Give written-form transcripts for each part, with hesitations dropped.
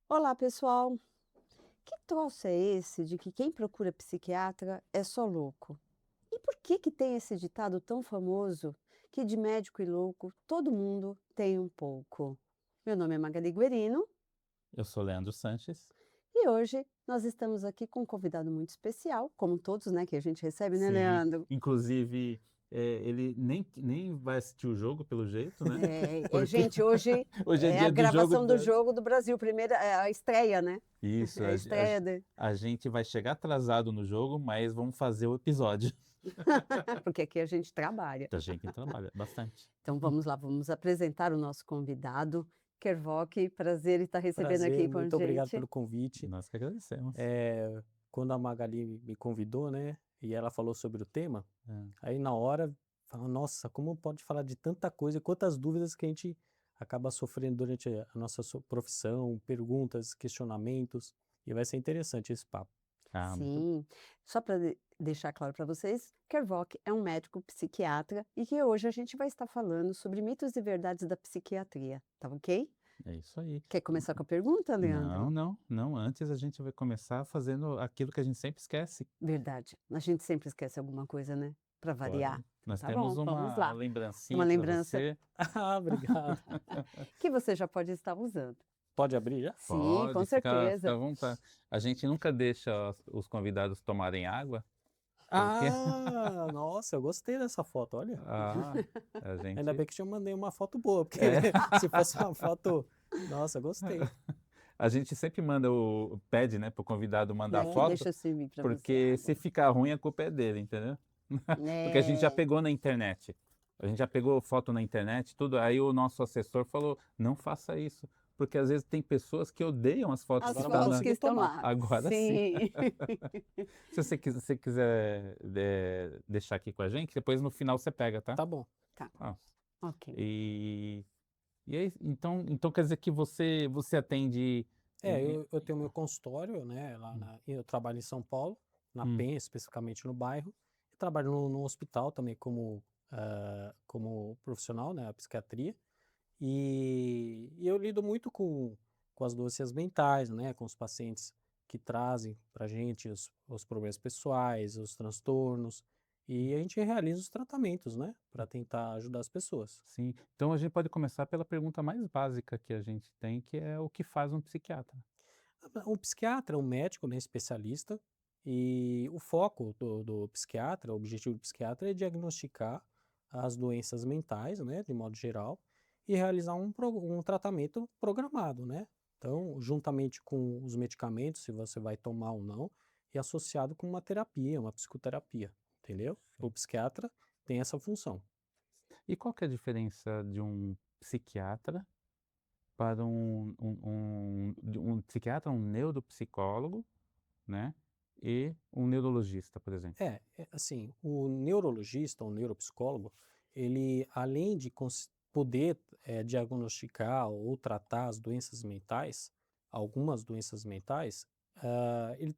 Olá, pessoal. Que troço é esse de que quem procura psiquiatra é só louco? E por que que tem esse ditado tão famoso que de médico e louco todo mundo tem um pouco? Meu nome é Magali Guerino Eu sou Leandro Sanches. e hoje nós estamos aqui com um convidado muito especial, como todos, né, que a gente recebe, né, Sim, Leandro? inclusive, ele nem vai assistir o jogo, pelo jeito, né? Porque Gente, hoje hoje é é a dia do jogo gravação do da... jogo do Brasil, primeira, é a estreia, né? Isso, É a estreia de... a gente vai chegar atrasado no jogo, mas vamos fazer o episódio. porque aqui a gente trabalha. A gente trabalha bastante. Então vamos lá, vamos apresentar o nosso convidado, Kervok, prazer em estar recebendo Prazer, aqui com a muito obrigado gente. pelo convite. Nós que agradecemos. Quando a Magali me convidou, né, e ela falou sobre o tema, É. aí na hora, fala, nossa, como pode falar de tanta coisa, quantas dúvidas que a gente acaba sofrendo durante a nossa profissão, perguntas, questionamentos, e vai ser interessante esse papo. Ah, muito... Sim, só para deixar claro para vocês, Kervok é um médico psiquiatra e que hoje a gente vai estar falando sobre mitos e verdades da psiquiatria, tá ok? É isso aí. Quer começar com a pergunta, Leandro? Não. Antes a gente vai começar fazendo aquilo que a gente sempre esquece. Verdade, a gente sempre esquece alguma coisa, né? Para variar. Nós Tá temos bom, vamos uma lá. lembrancinha Uma para lembrança você. Ah, obrigado. que você já pode estar usando. Pode abrir já? Sim, com Pode, fica à certeza. vontade. A gente nunca deixa os convidados tomarem água, porque Ah, nossa, eu gostei dessa foto, olha. a gente... Ainda bem que eu mandei uma foto boa, porque É. se fosse uma foto... Nossa, gostei. A gente sempre pede, né, pro convidado mandar Aqui, foto, deixa eu servir para você a porque se água. ficar ruim a culpa é dele, entendeu? Porque a gente já É, pegou na internet. A gente já pegou foto na internet, tudo. Aí o nosso assessor falou: não faça isso. Porque às vezes tem pessoas que odeiam as fotos as que Agora eu estão vou fotos na. que conseguir estão tomar. lá. Agora sim. Sim. Se você quiser deixar aqui com a gente, depois no final você pega, tá? Tá bom. Tá, Ah, ok. e aí, então quer dizer que você atende. Eu tenho meu consultório, né, eu trabalho em São Paulo, na Hum, Penha, especificamente no bairro, e trabalho no hospital também como profissional, né, a psiquiatria, e eu lido muito com as doenças mentais, né, com os pacientes que trazem pra gente os problemas pessoais, os transtornos, e a gente realiza os tratamentos, né, para tentar ajudar as pessoas. sim. Então a gente pode começar pela pergunta mais básica que a gente tem, que é o que faz um psiquiatra? Um psiquiatra é um médico, né, especialista, e o foco do psiquiatra, o objetivo do psiquiatra é diagnosticar as doenças mentais, né, de modo geral, e realizar um tratamento programado, né? Então, juntamente com os medicamentos, se você vai tomar ou não, e associado com uma terapia, uma psicoterapia, entendeu? O psiquiatra tem essa função. E qual que é a diferença de um psiquiatra para um psiquiatra, um neuropsicólogo, né? E um neurologista, por exemplo? Assim, o neurologista, o neuropsicólogo, ele, além de poder diagnosticar ou tratar as doenças mentais, algumas doenças mentais, ele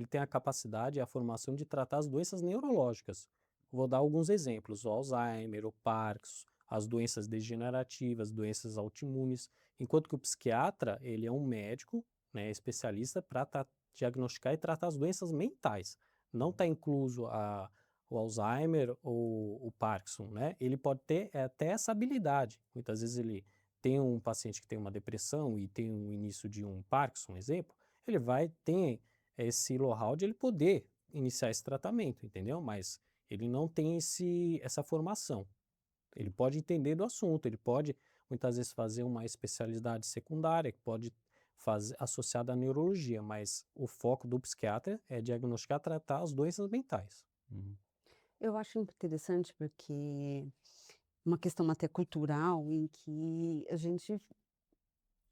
tem a capacidade e a formação de tratar as doenças neurológicas. Vou dar alguns exemplos: o Alzheimer, o Parkinson, as doenças degenerativas, doenças autoimunes, enquanto que o psiquiatra, ele é um médico, né, especialista para diagnosticar e tratar as doenças mentais. Não está incluso o Alzheimer ou o Parkinson, né? Ele pode ter até essa habilidade. Muitas vezes ele tem um paciente que tem uma depressão e tem o início de um Parkinson, exemplo, ele vai ter esse know-how de ele poder iniciar esse tratamento, entendeu? Mas ele não tem essa formação. Ele pode entender do assunto, ele pode muitas vezes fazer uma especialidade secundária, que pode fazer associada à neurologia, mas o foco do psiquiatra é diagnosticar e tratar as doenças mentais. Uhum. Eu acho interessante porque uma questão até cultural em que a gente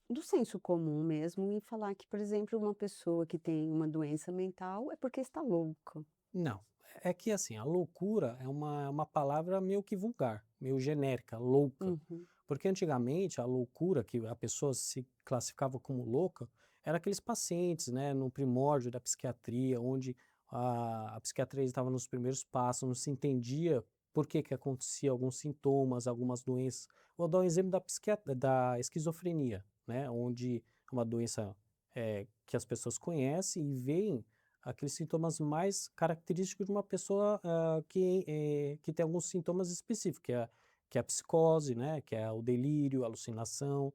do senso comum mesmo, em falar que, por exemplo, uma pessoa que tem uma doença mental é porque está louca. Não, é que assim, a loucura é uma palavra meio que vulgar, meio genérica, louca. Uhum. Porque antigamente a loucura, que a pessoa se classificava como louca, era aqueles pacientes, né, no primórdio da psiquiatria, onde a psiquiatria estava nos primeiros passos, não se entendia por que que acontecia alguns sintomas, algumas doenças. Vou dar um exemplo da esquizofrenia, né, onde é uma doença que as pessoas conhecem e veem aqueles sintomas mais característicos de uma pessoa que tem alguns sintomas específicos, que é a psicose, né, que é o delírio, a alucinação,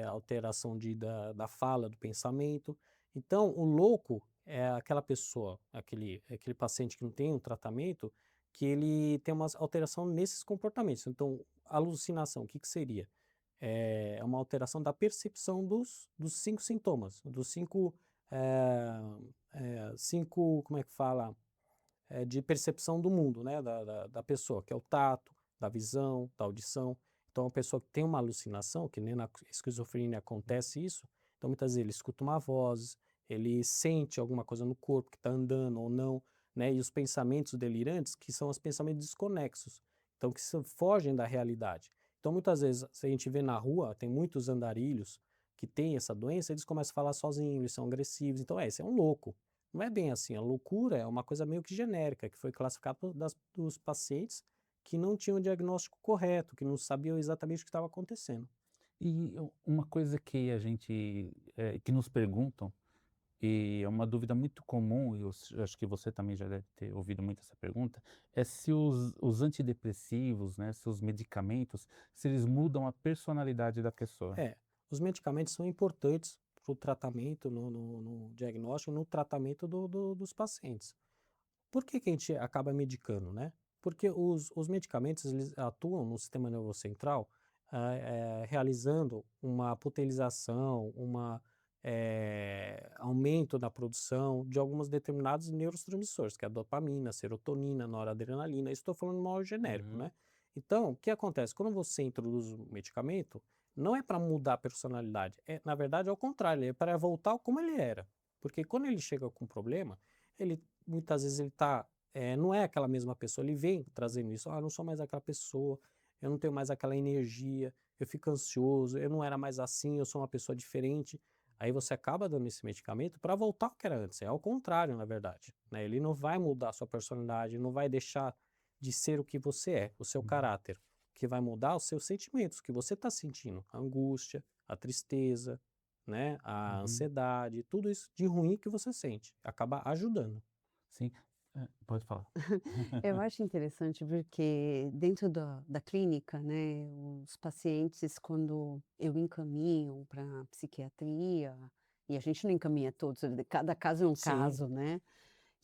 alteração da fala, do pensamento. Então, o louco é aquela pessoa, aquele paciente que não tem um tratamento, que ele tem uma alteração nesses comportamentos. Então, alucinação, o que que seria? É uma alteração da percepção dos 5 sintomas, dos 5, 5, como é que fala? De percepção do mundo, né, da pessoa, que é o tato, da visão, da audição. Então, a pessoa que tem uma alucinação, que nem na esquizofrenia acontece isso, então muitas vezes ele escuta uma voz, ele sente alguma coisa no corpo que está andando ou não, né, e os pensamentos delirantes, que são os pensamentos desconexos, então que fogem da realidade. Então, muitas vezes, se a gente vê na rua, tem muitos andarilhos que têm essa doença, eles começam a falar sozinhos, eles são agressivos, então esse é um louco. Não é bem assim, a loucura é uma coisa meio que genérica, que foi classificada dos pacientes que não tinham o diagnóstico correto, que não sabiam exatamente o que estava acontecendo. E uma coisa que a gente, que nos perguntam, e é uma dúvida muito comum, e eu acho que você também já deve ter ouvido muito essa pergunta, é se os antidepressivos, né, se os medicamentos, se eles mudam a personalidade da pessoa. É, os medicamentos são importantes para o tratamento, no diagnóstico, no tratamento dos pacientes. Por que que a gente acaba medicando, né? Porque os medicamentos, eles atuam no sistema nervoso central, realizando uma potenização, aumento da produção de alguns determinados neurotransmissores, que é a dopamina, a serotonina, a noradrenalina. Isso estou falando mal genérico, Uhum. né? Então, o que acontece? Quando você introduz o medicamento, não é para mudar a personalidade, na verdade, ao contrário, é para voltar como ele era. Porque quando ele chega com problema, ele muitas vezes ele tá, não é aquela mesma pessoa, ele vem trazendo isso, eu não sou mais aquela pessoa, eu não tenho mais aquela energia, eu fico ansioso, eu não era mais assim, eu sou uma pessoa diferente. Aí você acaba dando esse medicamento para voltar ao que era antes, é ao contrário, na verdade, né? Ele não vai mudar a sua personalidade, não vai deixar de ser o que você é, o seu Uhum. caráter. O que vai mudar os seus sentimentos, o que você está sentindo, a angústia, a tristeza, né? A Uhum. ansiedade, tudo isso de ruim que você sente, acaba ajudando. Sim. Pode falar. Eu acho interessante porque dentro da clínica, né, os pacientes quando eu encaminho para psiquiatria, e a gente não encaminha todos, cada caso é um Sim, caso, né,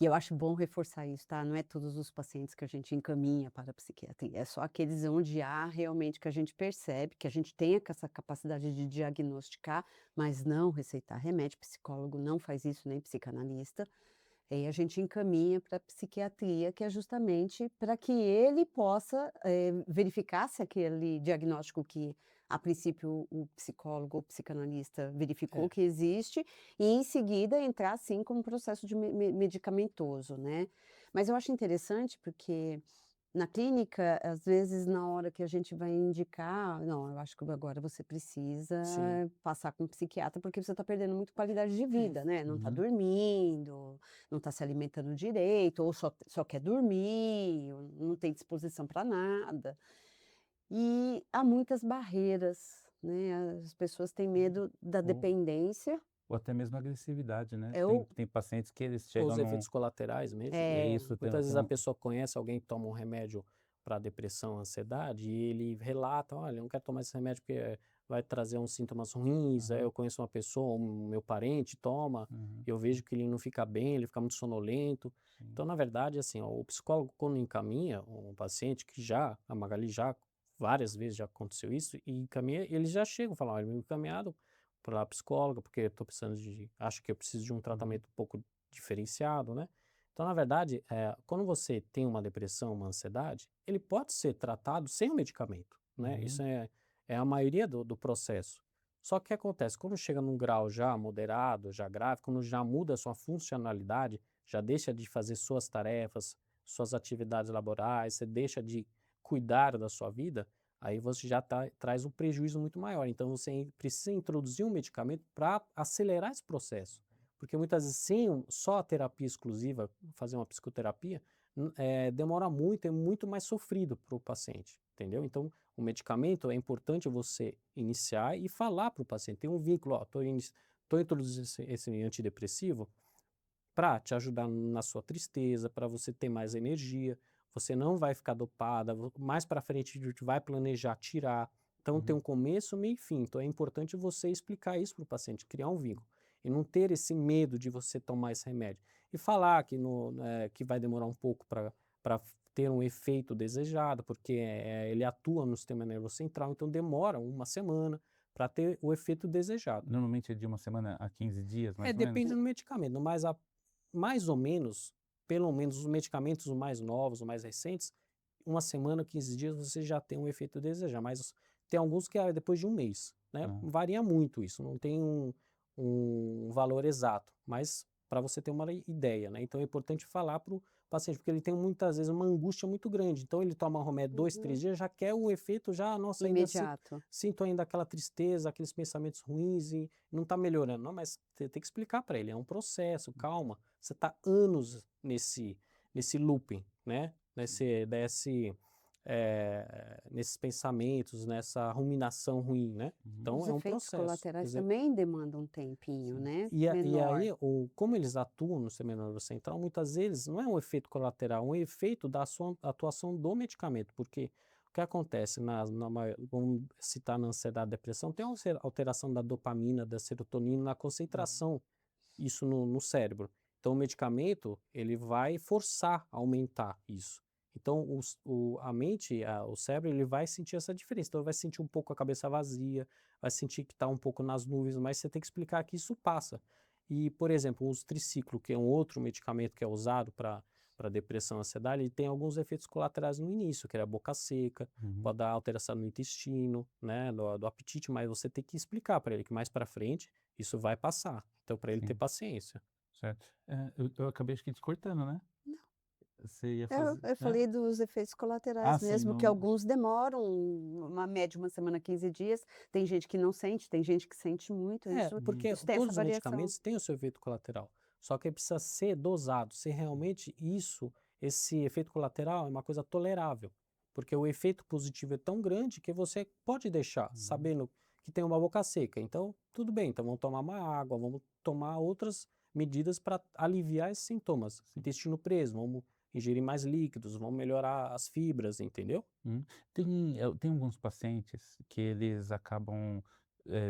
e eu acho bom reforçar isso, tá, não é todos os pacientes que a gente encaminha para a psiquiatria, é só aqueles onde há realmente que a gente percebe, que a gente tenha essa capacidade de diagnosticar, mas não receitar remédio, psicólogo não faz isso, nem psicanalista. Aí a gente encaminha para psiquiatria, que é justamente para que ele possa, verificar se aquele diagnóstico que, a princípio, o psicólogo ou psicanalista verificou é. que existe, e em seguida entrar sim com um processo de medicamentoso, né. Mas eu acho interessante porque na clínica, às vezes, na hora que a gente vai indicar: "Não, eu acho que agora você precisa Sim, passar com um psiquiatra, porque você está perdendo muito qualidade de vida, né, não está Uhum. dormindo, não está se alimentando direito, ou só quer dormir, ou não tem disposição para nada". E há muitas barreiras, né, as pessoas têm medo da Ou dependência. ou até mesmo agressividade, né. É Tem o tem pacientes que eles os chegam num efeitos colaterais mesmo. é é. isso, Muitas tem vezes a um pessoa conhece alguém que toma um remédio para depressão, ansiedade, e ele relata: "Olha, eu não quero tomar esse remédio porque vai trazer uns sintomas ruins". Aí aham, eu conheço uma pessoa, um meu parente toma, uhum, e eu vejo que ele não fica bem, ele fica muito sonolento. sim. Então, na verdade, assim, ó, o psicólogo quando encaminha um paciente que já a Magali já várias vezes já aconteceu isso, e encaminha, eles já chegam e falam: "Olha, me encaminhado pra psicóloga, porque eu tô precisando acho que eu preciso de um Uhum, tratamento um pouco diferenciado, né". Então, na verdade, quando você tem uma depressão, uma ansiedade, ele pode ser tratado sem o medicamento, né? Isso uhum, é a maioria do processo. Só que o que acontece? Quando chega num grau já moderado, já grave, quando já muda a sua funcionalidade, já deixa de fazer suas tarefas, suas atividades laborais, você deixa de cuidar da sua vida, aí você já traz um prejuízo muito maior. Então, você precisa introduzir um medicamento para acelerar esse processo. Porque muitas vezes, sem só a terapia exclusiva, fazer uma psicoterapia, demora muito, é muito mais sofrido para o paciente, entendeu? Então, o medicamento é importante você iniciar e falar para o paciente, tem um vínculo, ó, tô introduzindo esse antidepressivo para te ajudar na sua tristeza, para você ter mais energia, você não vai ficar dopada, mais para frente a gente vai planejar tirar. Então tem Uhum. um começo, meio e fim. Então é importante você explicar isso para o paciente, criar um vínculo. E não ter esse medo de você tomar esse remédio. E falar que, que vai demorar um pouco para ter um efeito desejado, porque ele atua no sistema nervoso central, então demora uma semana para ter o efeito desejado. Normalmente é de 1 semana a 15 dias, mais ou menos? Depende do medicamento, mas mais ou menos, pelo menos os medicamentos mais novos, os mais recentes, 1 semana, 15 dias você já tem um efeito desejado, mas tem alguns que é depois de 1 mês, né? Ah, Varia muito isso, não tem um valor exato, mas para você ter uma ideia, né? Então é importante falar para o paciente, porque ele tem muitas vezes uma angústia muito grande, então ele toma remédio 2, 3 Uhum. dias, já quer o efeito já, nossa, ainda Imediato. sinto ainda aquela tristeza, aqueles pensamentos ruins e não está melhorando. Não, mas você tem que explicar para ele, é um processo, calma. Você está anos nesse looping, né? Nesses pensamentos, nessa ruminação ruim, né? uhum. Então Os é um efeitos processo. colaterais também demandam um tempinho, Sim. né, E menor. aí, como eles atuam no sistema nervoso central, muitas vezes não é um efeito colateral, é um efeito da sua atuação do medicamento, porque o que acontece, vamos citar na ansiedade e depressão, tem uma alteração da dopamina, da serotonina, na concentração, isso no cérebro. Então, o medicamento, ele vai forçar a aumentar isso. Então, a mente, o cérebro, ele vai sentir essa diferença. Então, ele vai sentir um pouco a cabeça vazia, vai sentir que está um pouco nas nuvens, mas você tem que explicar que isso passa. E, por exemplo, o triciclo, que é um outro medicamento que é usado para depressão e ansiedade, ele tem alguns efeitos colaterais no início, que é a boca seca, Uhum. pode dar alteração no intestino, né, do apetite, mas você tem que explicar para ele que mais para frente isso vai passar. Então, para ele ter Sim, paciência. certo. Eu acabei acho que te cortando, né? Você ia fazer Eu falei dos efeitos colaterais Ah, sim, mesmo, que não. alguns demoram uma média, 1 semana, 15 dias. Tem gente que não sente, tem gente que sente muito, Uhum. Porque isso tem essa todos os variação. medicamentos têm o seu efeito colateral. Só que precisa ser dosado, se realmente esse efeito colateral é uma coisa tolerável. Porque o efeito positivo é tão grande que você pode deixar, Uhum. sabendo que tem uma boca seca. Então, tudo bem, então vamos tomar uma água, vamos tomar outras medidas para aliviar esses sintomas. Sim. Intestino preso, vamos ingerir mais líquidos, vamos melhorar as fibras, entendeu? Uhum. Tem alguns pacientes que eles acabam,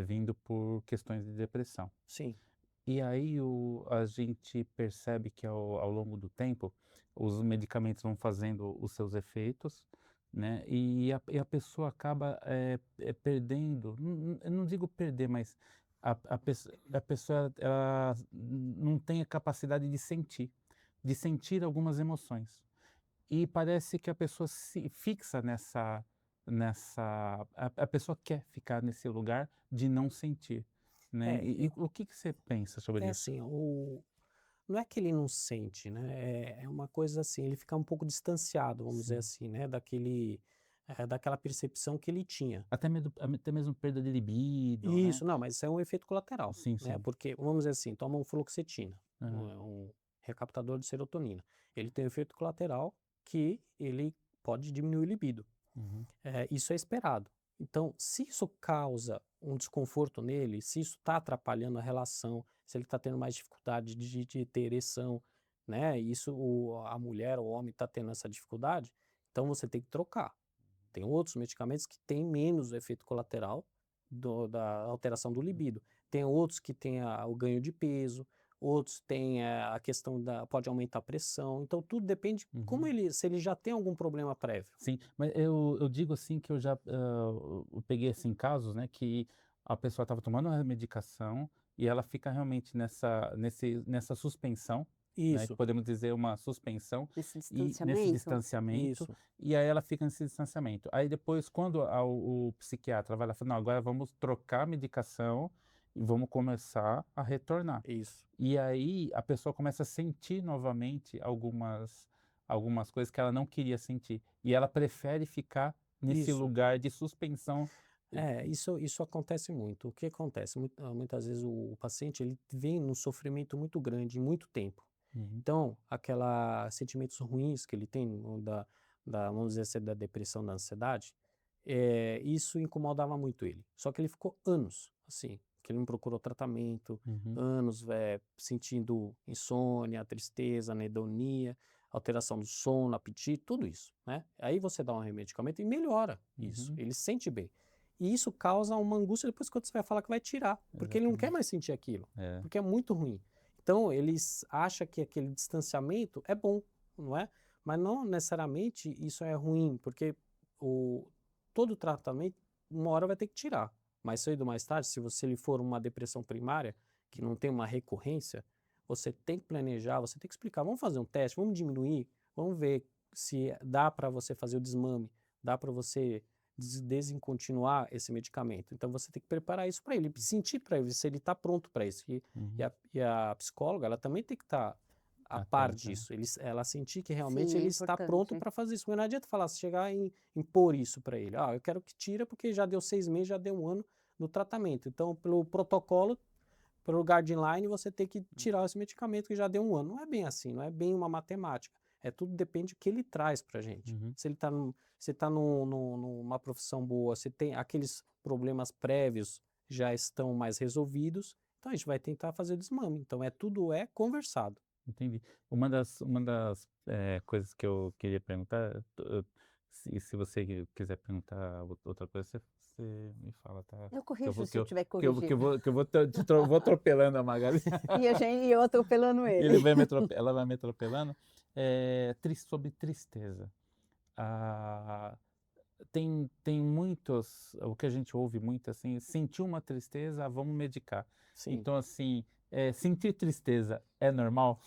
vindo por questões de depressão. Sim. E aí a gente percebe que ao longo do tempo, os medicamentos vão fazendo os seus efeitos, né, e a pessoa acaba, perdendo, eu não digo perder, mas a pessoa ela não tem a capacidade de sentir algumas emoções. E parece que a pessoa se fixa a pessoa quer ficar nesse lugar de não sentir, né. É, E o que que você pensa sobre é isso? assim, não é que ele não sente, né? É uma coisa assim, ele fica um pouco distanciado, vamos dizer Sim. assim, né? Daquela percepção que ele tinha. Até mesmo perda de libido, né. Isso, não, mas isso é um efeito colateral, Sim, né? sim. Porque, vamos dizer assim, toma um fluoxetina, Aham. um recaptador de serotonina. Ele tem um efeito colateral que ele pode diminuir o libido. Uhum. Isso é esperado. Então, se isso causa um desconforto nele, se isso está atrapalhando a relação, se ele está tendo mais dificuldade de ter ereção, né? A mulher ou o homem está tendo essa dificuldade, então você tem que trocar. Tem outros medicamentos que têm menos efeito colateral da alteração do libido. Tem outros que têm o ganho de peso, outros têm a questão pode aumentar a pressão. Então tudo depende Uhum. se ele já tem algum problema prévio. Sim, mas eu digo assim que eu peguei, assim, casos, né, que a pessoa estava tomando a medicação e ela fica realmente nessa suspensão, né, que Isso. podemos dizer uma suspensão, Esse e nesse distanciamento? distanciamento, Isso, e aí ela fica nesse distanciamento. Aí depois quando o psiquiatra vai lá e fala: "Não, agora vamos trocar a medicação e vamos começar a retornar". isso, E aí a pessoa começa a sentir novamente algumas coisas que ela não queria sentir, e ela prefere ficar nesse isso. lugar de suspensão. Isso acontece muito. O que acontece? Muitas vezes o paciente ele vem num sofrimento muito grande, muito tempo. Uhum. Então, aqueles sentimentos ruins que ele tem, vamos dizer assim, da depressão, da ansiedade, isso incomodava muito ele. Só que ele ficou anos, assim, que ele não procurou tratamento, Uhum. anos sentindo insônia, tristeza, anedonia, alteração do sono, apetite, tudo isso, né? Aí você dá um medicamento e melhora isso, Uhum. ele se sente bem. E isso causa uma angústia depois quando você vai falar que vai tirar, porque ele não quer Exatamente. mais sentir aquilo, É. porque é muito ruim. Então, eles acham que aquele distanciamento é bom, não é? Mas não necessariamente isso é ruim, porque todo tratamento, uma hora vai ter que tirar. Mais cedo ou mais tarde, se ele for uma depressão primária, que não tem uma recorrência, você tem que planejar, você tem que explicar. Vamos fazer um teste, vamos diminuir, vamos ver se dá para você fazer o desmame, dá para você descontinuar esse medicamento. Então você tem que preparar isso para ele, sentir para ele se ele está pronto para isso. Uhum. E a psicóloga, ela também tem que estar a par Atenta. disso. Ela sentir que realmente Sim, é ele está pronto importante. para fazer isso. Mas não adianta falar, chegar e impor isso para ele. Eu quero que tira porque já deu 6 meses, já deu 1 ano no tratamento. Então, pelo protocolo, pelo guideline, você tem que tirar esse medicamento que já deu 1 ano. Não é bem assim, não é bem uma matemática. Tudo depende do que ele traz para a gente. Uhum. Se ele está numa profissão boa, se tem aqueles problemas prévios já estão mais resolvidos, então a gente vai tentar fazer o desmame. Então tudo é conversado. Entendi. Uma das coisas que eu queria perguntar, se você quiser perguntar outra coisa, você me fala, tá? Eu Que eu corrijo vou, se eu tiver que que eu, que corrigir. eu vou, que eu vou, vou atropelando a Magali. E eu atropelando ele. Ela vai me atropelando. Sobre tristeza. Ah, tem muitos, o que a gente ouve muito assim, sentiu uma tristeza, vamos medicar. Sim. Então, assim, sentir tristeza é normal?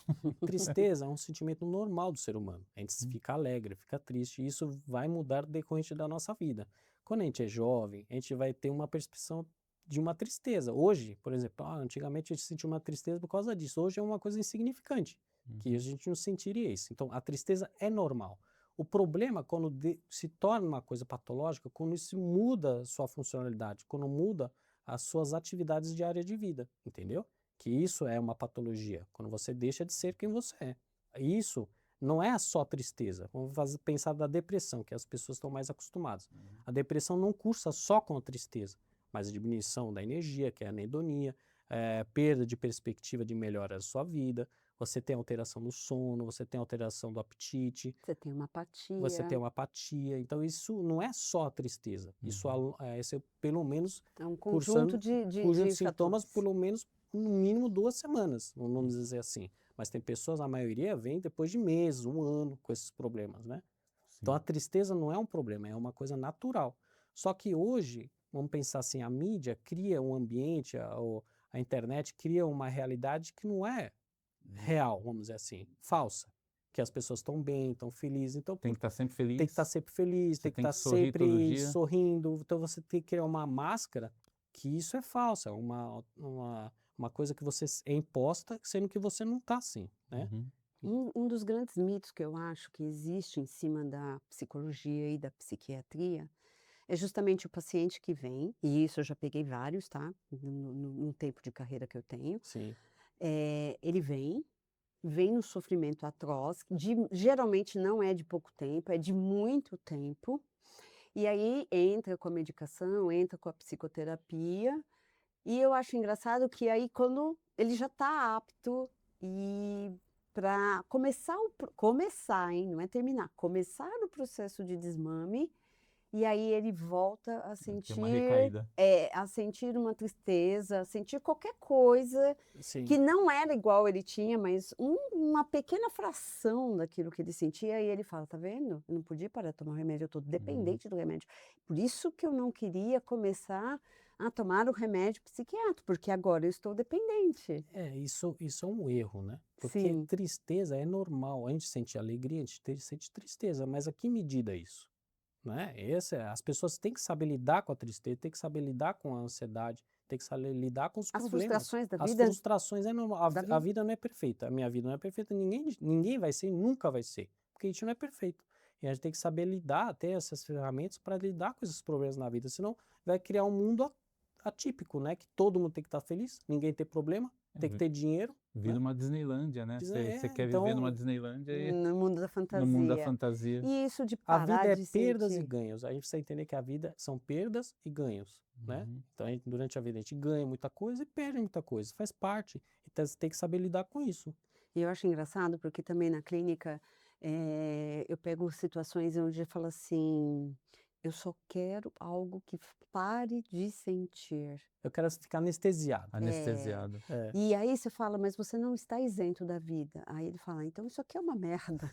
Tristeza é um sentimento normal do ser humano. A gente fica alegre, fica triste, e isso vai mudar decorrente da nossa vida. Quando a gente é jovem, a gente vai ter uma percepção de uma tristeza. Hoje, por exemplo, antigamente a gente sentia uma tristeza por causa disso. Hoje é uma coisa insignificante, que a gente não sentiria isso. Então, a tristeza é normal. O problema é quando se torna uma coisa patológica, quando isso muda a sua funcionalidade, quando muda as suas atividades diárias de vida, entendeu? Que isso é uma patologia, quando você deixa de ser quem você é. Isso não é só tristeza. Vamos pensar da depressão, que as pessoas estão mais acostumadas. A depressão não cursa só com a tristeza, mas a diminuição da energia, que é a anedonia, perda de perspectiva de melhora da sua vida, você tem alteração no sono, você tem alteração do apetite, Você tem uma apatia. você tem uma apatia. Então, isso não é só a tristeza. Isso é pelo menos É um cursando conjunto de cujos sintomas, fatores. pelo menos, no mínimo 2 semanas, vamos dizer assim. Mas tem pessoas, a maioria vem depois de meses, 1 ano com esses problemas, né? Então, a tristeza não é um problema, é uma coisa natural. Só que hoje, vamos pensar assim, a mídia cria um ambiente, a internet cria uma realidade que não é real, vamos dizer assim, falsa. Que as pessoas estão bem, estão felizes. Então, Tem que estar sempre feliz. tem que estar sempre feliz, Você tem que tem estar que sorrir todo sempre dia. sorrindo. Então você tem que criar uma máscara que isso é falsa, uma coisa que você é imposta, sendo que você não está assim, né? Um dos grandes mitos que eu acho que existe em cima da psicologia e da psiquiatria é justamente o paciente que vem, e isso eu já peguei vários, tá? No tempo de carreira que eu tenho. Sim, Ele vem no sofrimento atroz, geralmente não é de pouco tempo, é de muito tempo, e aí entra com a medicação, entra com a psicoterapia, e eu acho engraçado que aí quando ele já está apto e para começar, hein, não é terminar, começar o processo de desmame, e aí ele volta a Tem uma sentir, recaída. a sentir uma tristeza, a sentir qualquer coisa sim. que não era igual ele tinha, mas uma pequena fração daquilo que ele sentia, e ele fala: "Tá vendo? Eu não podia parar de tomar o remédio, eu estou dependente do remédio. Por isso que eu não queria começar a tomar o remédio psiquiátrico, porque agora eu estou dependente". Isso é um erro, né? Porque Sim. tristeza é normal. A gente sente alegria, a gente sente tristeza, mas a que medida é isso? Né? As pessoas têm que saber lidar com a tristeza, têm que saber lidar com a ansiedade, têm que saber lidar com os As problemas. frustrações da As vida. frustrações é normal. Da A vida. vida não é perfeita. A minha vida não é perfeita. Ninguém vai ser, nunca vai ser. Porque a gente não é perfeito. E a gente tem que saber lidar, ter essas ferramentas para lidar com esses problemas na vida. Senão vai criar um mundo atípico, né? Que todo mundo tem que estar feliz, ninguém tem problema, tem que ter dinheiro, Vira uma Disneylândia, né, você quer viver numa Então Disneylândia e No mundo da no mundo da fantasia. fantasia. E isso de a vida parar é de perdas e sentir. ganhos. A gente precisa entender que a vida são perdas e ganhos, né? Uhum. Então, durante a vida a gente ganha muita coisa e perde muita coisa, faz parte. Então, você tem que saber lidar com isso. E eu acho engraçado, porque também na clínica, eu pego situações onde eu falo assim: "Eu só quero algo que pare de sentir". Eu quero ficar anestesiado. É. Anestesiado. É. E aí você fala: "Mas você não está isento da vida". Aí ele fala: "Então isso aqui é uma merda".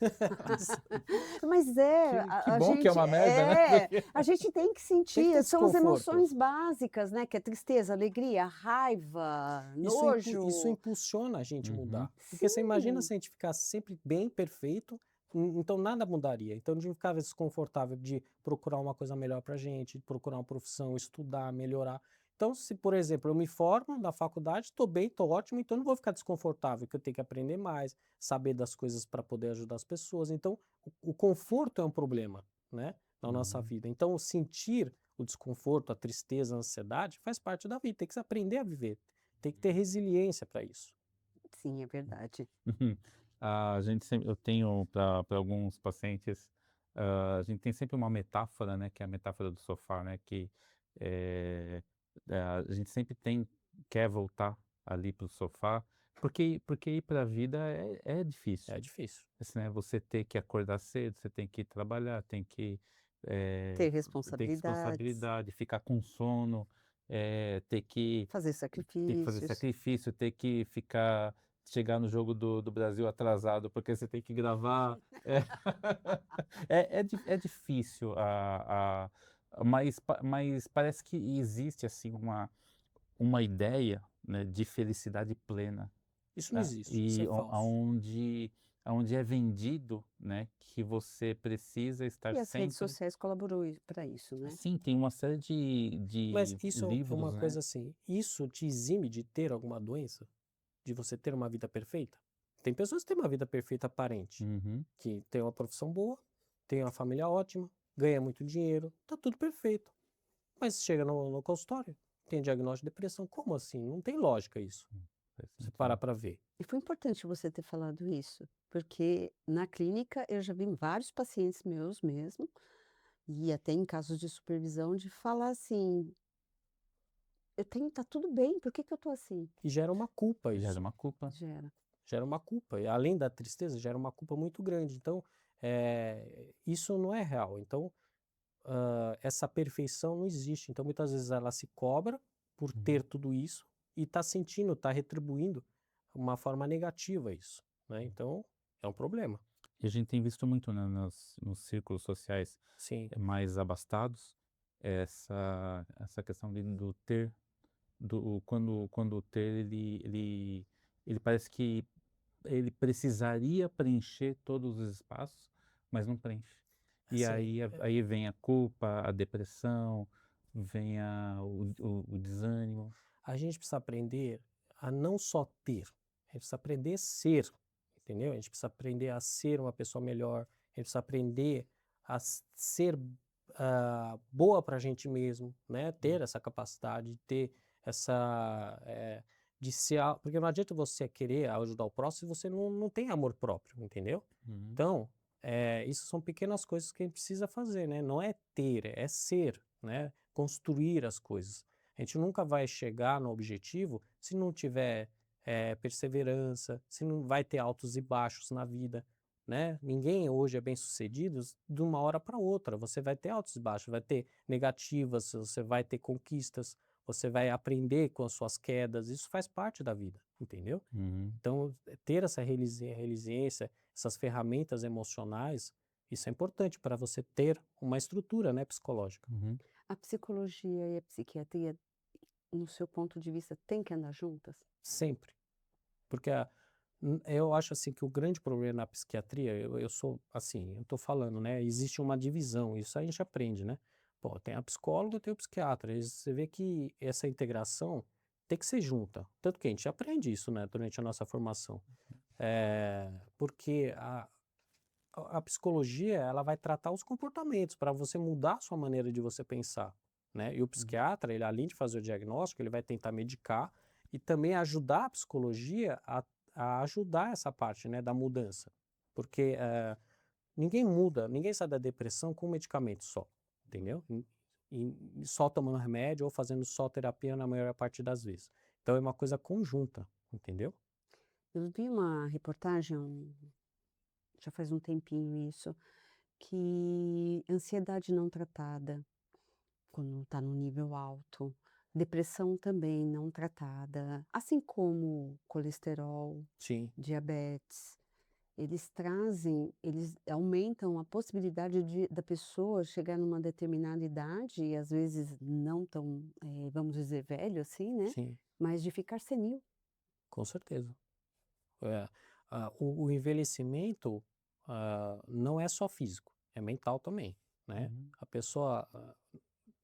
Mas é, Que a bom que é gente uma merda, né, porque a gente tem que Tem que ter sentir, são as desconforto. emoções básicas, né, que é tristeza, alegria, raiva, Isso nojo. impulsiona a gente Uhum. mudar. Porque você imagina Sim. se a gente ficasse sempre bem, perfeito, então nada mudaria. Então a gente ficava desconfortável de procurar uma coisa melhor pra gente, de procurar uma profissão, estudar, melhorar. Então, se, por exemplo, eu me formo na faculdade, estou bem, estou ótimo, então eu não vou ficar desconfortável, que eu tenho que aprender mais, saber das coisas para poder ajudar as pessoas. Então, o conforto é um problema, né, na nossa Uhum. vida. Então, sentir o desconforto, a tristeza, a ansiedade faz parte da vida, tem que se aprender a viver. Tem que ter resiliência para isso. Sim, é verdade. A gente sempre eu tenho para alguns pacientes, a gente tem sempre uma metáfora, né, que é a metáfora do sofá, né, que, eh, a gente sempre quer voltar ali para o sofá, porque ir para a vida é difícil. É difícil. Assim, né, você ter que acordar cedo, você tem que ir trabalhar, eh, Ter ter responsabilidades, responsabilidade, ficar com sono, ter que fazer fazer sacrifícios. sacrifício, ter que chegar no jogo do Brasil atrasado, porque você tem que gravar. É difícil, mas parece que existe, assim, uma ideia, né, de felicidade plena, Isso não existe, isso é e falso. aonde é vendido, né, que você precisa estar E as redes sempre. sociais colaborou para isso, né. Sim, tem uma série Mas de isso é uma livros, né. coisa assim, isso te exime de ter alguma doença? De você ter uma vida perfeita? Tem pessoas que têm uma vida perfeita aparente, Uhum. que tem uma profissão boa, tem uma família ótima, ganha muito dinheiro, tá tudo perfeito. Mas chega no consultório, tem diagnóstico de depressão. Como assim? Não tem lógica isso. Faz Se parar sentido. para ver. E foi importante você ter falado isso, porque na clínica eu já vi vários pacientes meus mesmo, e até em casos de supervisão, de falar assim: "Eu tenho tá tudo bem, por que que eu tô assim?". E gera uma culpa Gera isso. uma culpa. Gera. Gera uma culpa. E além da tristeza, gera uma culpa muito grande. Então, isso não é real. Então, essa perfeição não existe. Então, muitas vezes ela se cobra por Uhum. ter tudo isso e tá sentindo, tá retribuindo uma forma negativa isso, né? Então, é um problema. E a gente tem visto muito, né, nos círculos sociais, Sim. mais abastados, essa questão do ter, quando o ter ele parece que ele precisaria preencher todos os espaços, mas não preenche. E Assim, aí vem a culpa, a depressão, vem o desânimo. a gente precisa aprender a não só ter, a gente precisa aprender a ser, entendeu? A gente precisa aprender a ser uma pessoa melhor, a gente precisa aprender a ser boa para a gente mesmo, né? Ter essa capacidade, ter essa. De ser. Porque não adianta você querer ajudar o próximo se você não tem amor próprio, entendeu? Uhum. Então, isso são pequenas coisas que a gente precisa fazer, né? Não é ter, é ser, né? Construir as coisas. A gente nunca vai chegar no objetivo se não tiver perseverança, se não vai ter altos e baixos na vida, né? Ninguém hoje é bem-sucedido de uma hora para outra. Você vai ter altos e baixos, vai ter negativas, você vai ter conquistas, você vai aprender com as suas quedas. Isso faz parte da vida, entendeu? Uhum. Então, ter essa resiliência, essas ferramentas emocionais, isso é importante para você ter uma estrutura, né, psicológica. Uhum. A psicologia e a psiquiatria, no seu ponto de vista, têm que andar juntas? Sempre. Porque eu acho assim que o grande problema na psiquiatria, eu sou assim, eu tô falando, né? Existe uma divisão, isso a gente aprende, né? Pô, tem a psicóloga, tem o psiquiatra. E você vê que essa integração tem que ser junta. Tanto que a gente aprende isso, né, durante a nossa formação. Porque a psicologia, ela vai tratar os comportamentos para você mudar a sua maneira de você pensar, né? E o psiquiatra, ele além de fazer o diagnóstico, ele vai tentar medicar e também ajudar a psicologia a ajudar essa parte, né, da mudança. Porque ninguém muda, ninguém sai da depressão com um medicamento só, entendeu? E só tomando remédio ou fazendo só terapia na maior parte das vezes. Então é uma coisa conjunta, entendeu? Eu vi uma reportagem, já faz um tempinho isso, que ansiedade não tratada, quando está no nível alto, depressão também não tratada, assim como colesterol, Sim, diabetes, eles aumentam a possibilidade da pessoa chegar numa determinada idade e às vezes não tão, vamos dizer, velho assim, né, sim, mas de ficar senil. com certeza. É, o envelhecimento não é só físico, é mental também, né? Uhum. A pessoa,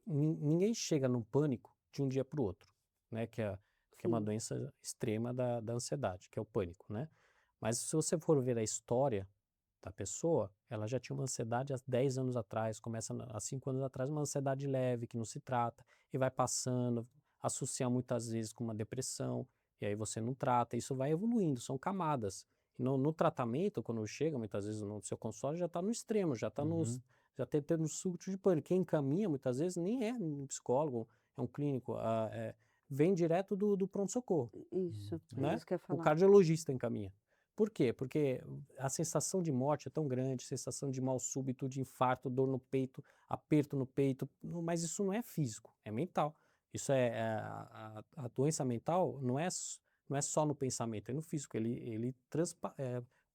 ninguém chega num pânico de um dia para o outro, né? Que é uma Sim, doença extrema da ansiedade, que é o pânico, né? Mas se você for ver a história da pessoa, ela já tinha uma ansiedade há 10 anos atrás, começa há 5 anos atrás, uma ansiedade leve, que não se trata, e vai passando, associa muitas vezes com uma depressão, e aí você não trata, isso vai evoluindo, são camadas. E no tratamento, quando chega, muitas vezes no seu consultório, já está no extremo, já está Uhum. já está tendo surto de pânico. Quem encaminha, muitas vezes, nem é um psicólogo, é um clínico, vem direto do pronto-socorro, isso, é né? isso que eu ia O falar. cardiologista encaminha. Por quê? Porque a sensação de morte é tão grande, sensação de mal súbito, de infarto, dor no peito, aperto no peito, mas isso não é físico, é mental. Isso a doença mental não é só no pensamento, é no físico, ele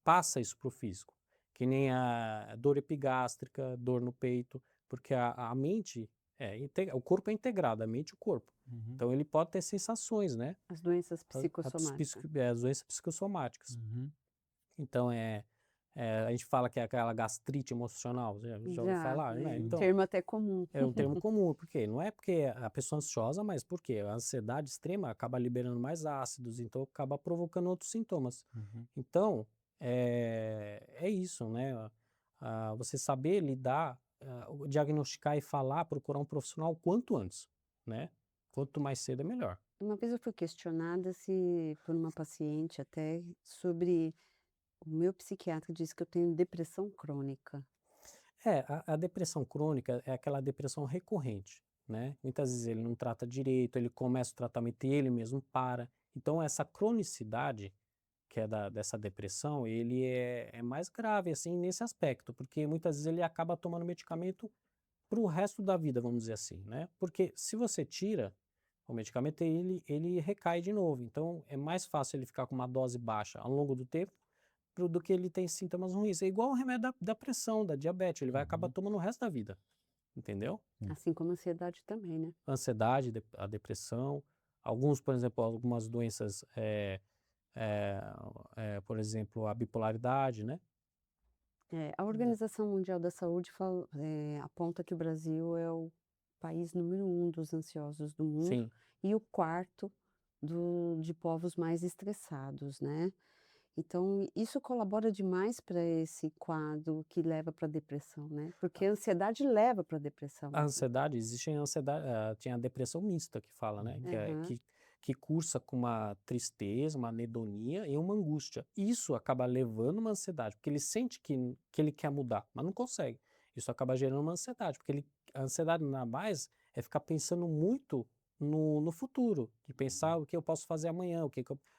passa isso para o físico, que nem a dor epigástrica, dor no peito, porque a mente, o corpo é integrado, a mente e o corpo. Uhum. Então ele pode ter sensações, né? As doenças As psicossomáticas. as doenças psicossomáticas. Uhum. Então, a gente fala que é aquela gastrite emocional, já ouviu Já, falar, né? é um Sim. Então, termo até comum. é um termo comum, por quê? Não é porque a pessoa é ansiosa, mas por quê? A ansiedade extrema acaba liberando mais ácidos, então acaba provocando outros sintomas. Uhum. Então, é isso, né? Você saber lidar, diagnosticar e falar, procurar um profissional quanto antes, né? Quanto mais cedo é melhor. Uma vez eu fui questionada se por uma paciente até sobre o meu psiquiatra disse que eu tenho depressão crônica. A depressão crônica é aquela depressão recorrente, né? Muitas vezes ele não trata direito, ele começa o tratamento e ele mesmo para. Então, essa cronicidade, que é dessa depressão, ele é mais grave, assim, nesse aspecto, porque muitas vezes ele acaba tomando medicamento para o resto da vida, vamos dizer assim, né? Porque se você tira o medicamento, ele recai de novo. Então, é mais fácil ele ficar com uma dose baixa ao longo do tempo do que ele tem sintomas ruins. É igual o remédio da pressão, da diabetes, ele vai acabar Uhum. tomando o resto da vida, entendeu? Assim como a ansiedade também, né? A ansiedade, a depressão, alguns, por exemplo, algumas doenças, é, por exemplo, a bipolaridade, né? É, a Organização Mundial da Saúde aponta que o Brasil é o país número 1 dos ansiosos do mundo Sim. e o quarto de povos mais estressados, né? Então, isso colabora demais para esse quadro que leva para a depressão, né? Porque a ansiedade leva para a depressão. A ansiedade, existe a ansiedade, tem a depressão mista que fala, né? Uhum. Aham. Que cursa com uma tristeza, uma anedonia e uma angústia. Isso acaba levando uma ansiedade, porque ele sente que ele quer mudar, mas não consegue. Isso acaba gerando uma ansiedade, porque a ansiedade nada mais é ficar pensando muito no futuro, de pensar o que eu posso fazer amanhã,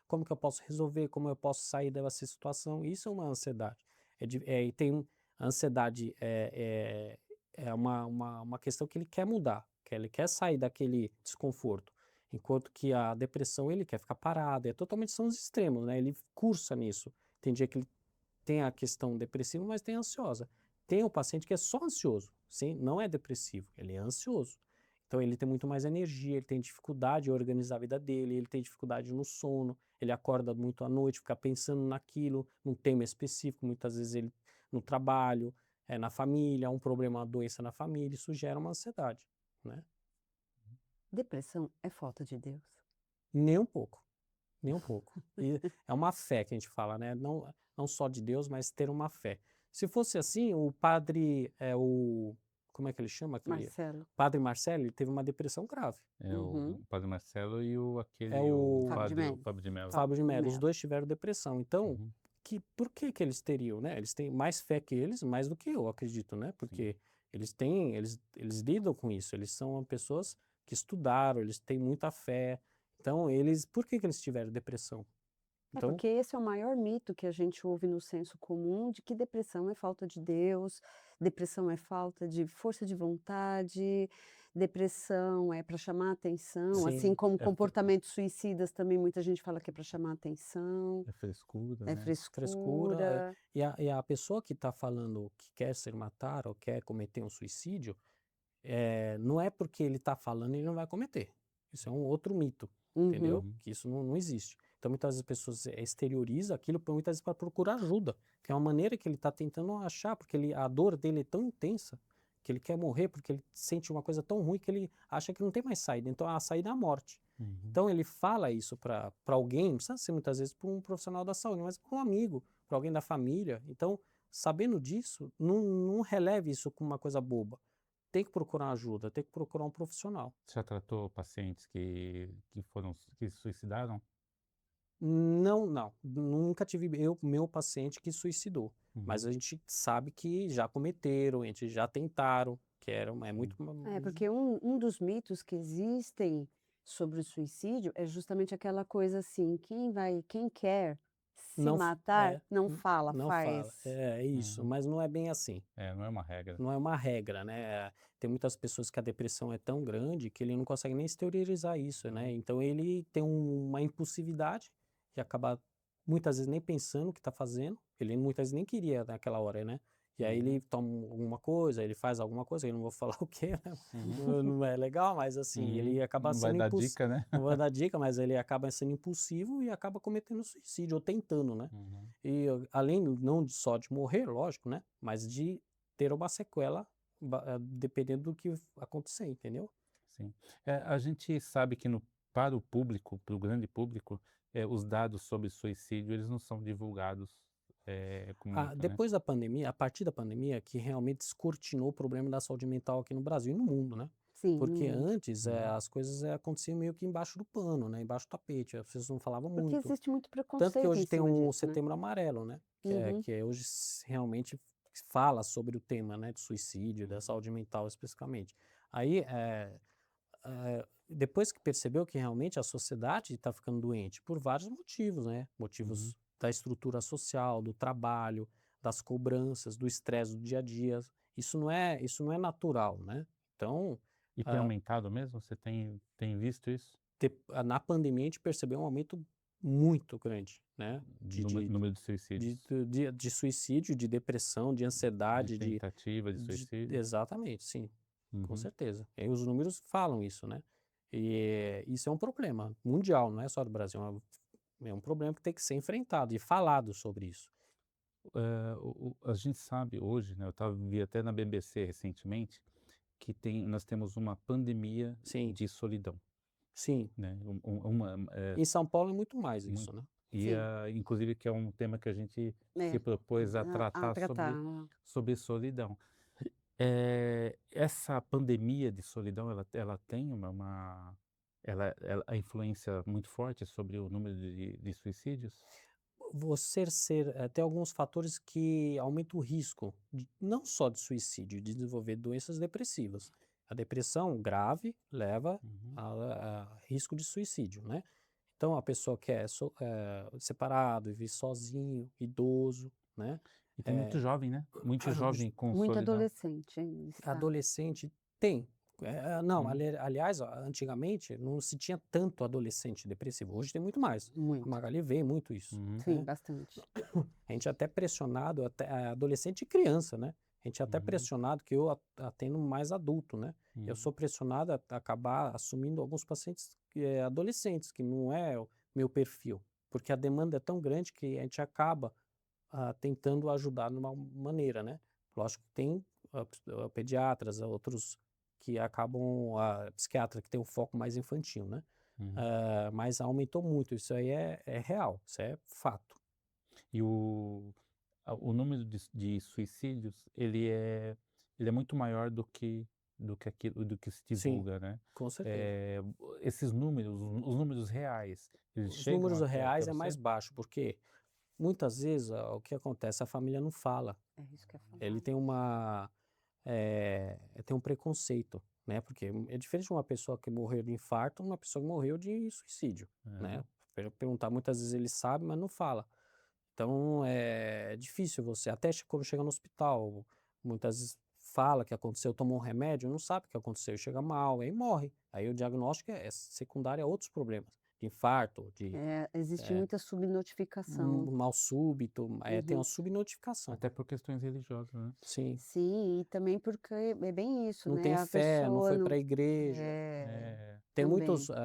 como que eu posso resolver, como eu posso sair dessa situação. Isso é uma ansiedade. E tem a ansiedade é uma questão que ele quer mudar, que ele quer sair daquele desconforto. Enquanto que a depressão, ele quer ficar parado, são os extremos, né? Ele cursa nisso. Tem dia que ele tem a questão depressiva, mas tem ansiosa. Tem o paciente que é só ansioso, sim, não é depressivo, ele é ansioso. Então ele tem muito mais energia, ele tem dificuldade em organizar a vida dele, ele tem dificuldade no sono, ele acorda muito à noite, fica pensando naquilo, num tema específico, muitas vezes ele no trabalho, na família, um problema, uma doença na família, isso gera uma ansiedade, né? Depressão é falta de Deus. Nem um pouco, nem um pouco. E é uma fé que a gente fala, né? Não só de Deus, mas ter uma fé. Se fosse assim, o padre, como é que ele chama? Aquele Marcelo. Padre Marcelo, ele teve uma depressão grave. É Uhum. o Padre Marcelo e o É o o Fábio de padre, o Mello. Fábio de Mello. Fábio de Fábio de Mello, os Mello. dois tiveram depressão. Então, Uhum. por que que eles teriam, né? Eles têm mais fé que eles, mais do que eu acredito, né? Porque eles lidam com isso, eles são pessoas que estudaram, eles têm muita fé. Então, por que que eles tiveram depressão? É Então, porque esse é o maior mito que a gente ouve no senso comum de que depressão é falta de Deus, depressão é falta de força de vontade, depressão é para chamar atenção, assim sim, como comportamentos suicidas também muita gente fala que é para chamar atenção, É frescura, é né? frescura. frescura. E a pessoa que está falando que quer se matar ou quer cometer um suicídio, não é porque ele está falando ele não vai cometer. Isso é um outro mito, entendeu? Uhum. Uhum. Que isso não existe. Então, muitas vezes as pessoas exteriorizam aquilo, muitas vezes para procurar ajuda, que é uma maneira que ele está tentando achar, porque a dor dele é tão intensa que ele quer morrer, porque ele sente uma coisa tão ruim que ele acha que não tem mais saída. Então, a saída é a morte. Uhum. Então, ele fala isso para alguém, não precisa ser muitas vezes para um profissional da saúde, mas para um amigo, para alguém da família. Então, sabendo disso, não releve isso como uma coisa boba. Tem que procurar ajuda, tem que procurar um profissional. Você já tratou pacientes que se suicidaram? Não, nunca tive meu paciente que suicidou, mas Uhum. a gente sabe que já cometeram, a gente já tentaram, é muito É, porque um dos mitos que existem sobre o suicídio é justamente aquela coisa assim, quem quer se não matar não n- fala, não fala, faz. é isso, Uhum. mas não é bem assim. É, não é uma regra. Não é uma regra, né? Tem muitas pessoas que a depressão é tão grande que ele não consegue nem exteriorizar isso, né? Então ele tem uma impulsividade e acaba muitas vezes nem pensando o que está fazendo. Ele muitas vezes nem queria naquela hora, né? E aí ele toma alguma coisa, ele faz alguma coisa, eu não vou falar o quê, né? Não é legal, mas assim, Uhum. ele acaba Não vai sendo dar dica, né? não vou dar dica, mas ele acaba sendo impulsivo e acaba cometendo suicídio, ou tentando, né? Uhum. E além não só de morrer, lógico, né? Mas de ter uma sequela, dependendo do que acontecer, entendeu? Sim. A gente sabe que para o público, para o grande público, os dados sobre suicídio, eles não são divulgados com muito, né? Depois da pandemia, a partir da pandemia, que realmente descortinou o problema da saúde mental aqui no Brasil e no mundo, né? Sim, no Porque mundo. antes Uhum. as coisas aconteciam meio que embaixo do pano, né? Embaixo do tapete, as pessoas não falavam Porque muito. existe muito Tanto que preconceito em hoje tem cima o disso, né. Setembro Amarelo, né? Uhum. Que hoje realmente fala sobre o tema, né? De suicídio, da Uhum. saúde mental especificamente. Aí, depois que percebeu que realmente a sociedade está ficando doente por vários motivos, né? Uhum. Motivos da estrutura social, do trabalho, das cobranças, do estresse do dia a dia. Isso não é natural, né? Então, E tem ah, aumentado mesmo? Você tem visto isso? na pandemia a gente percebeu um aumento muito grande, né? Número de suicídios, De suicídio, de depressão, de de ansiedade, tentativa de suicídio? exatamente, sim, com Uhum. certeza. E os números falam isso, né? E isso é um problema mundial, não é só do Brasil, é um problema que tem que ser enfrentado e falado sobre isso. A gente sabe hoje, né, vi até na BBC recentemente, que nós temos uma pandemia Sim, de solidão, sim. né? Uma, Em São Paulo é muito mais muito, isso, né? e Sim, inclusive que é um tema que a gente se é. propôs a A tratar tratar. sobre solidão. Essa pandemia de solidão, ela tem a influência muito forte sobre o número de suicídios? Tem alguns fatores que aumentam o risco, não só de suicídio, de desenvolver doenças depressivas. A depressão grave leva Uhum. a risco de suicídio, né? Então, a pessoa que é separado, vive sozinho, idoso, né? E tem muito jovem, né? Muito jovem com Muito solidão. adolescente ainda está. Adolescente tem. Não, Uhum. aliás, ó, antigamente não se tinha tanto adolescente depressivo. Hoje tem muito mais. A Muito. Magali vê muito isso, Uhum. Sim, né? bastante. A gente é até pressionado, adolescente e criança, né? A gente é até Uhum. pressionado, que eu atendo mais adulto, né? Eu Uhum. sou pressionado a acabar assumindo alguns pacientes adolescentes, que não é o meu perfil, porque a demanda é tão grande que a gente acaba tentando ajudar de uma maneira, né? Lógico que tem pediatras, outros que acabam, psiquiatra que tem um foco mais infantil, né? Uhum. Mas aumentou muito, isso aí é real, isso é fato. E o número de suicídios, ele é muito maior do que se Sim, divulga, né. com certeza. Esses números, os números reais, eles Os chegam números até reais é mais você? baixo, porque muitas vezes o que acontece, a família não fala. É isso que eu ia Ele falar. tem tem um preconceito, né, porque é diferente de uma pessoa que morreu de infarto, uma pessoa que morreu de suicídio, né. Aham. Perguntar, muitas vezes ele sabe, mas não fala. Então é difícil você, até quando chega no hospital, muitas vezes fala que aconteceu, tomou um remédio, não sabe o que aconteceu, chega mal, aí morre. Aí o diagnóstico é secundário a outros problemas, de infarto, de É, existe eh, muita subnotificação. mal súbito, tem uma Uhum. subnotificação. Até por questões religiosas, né. Sim, Sim, e também porque é bem isso, não né, tem a fé, não pessoa foi para não a igreja. é, É, Tem muitos, também.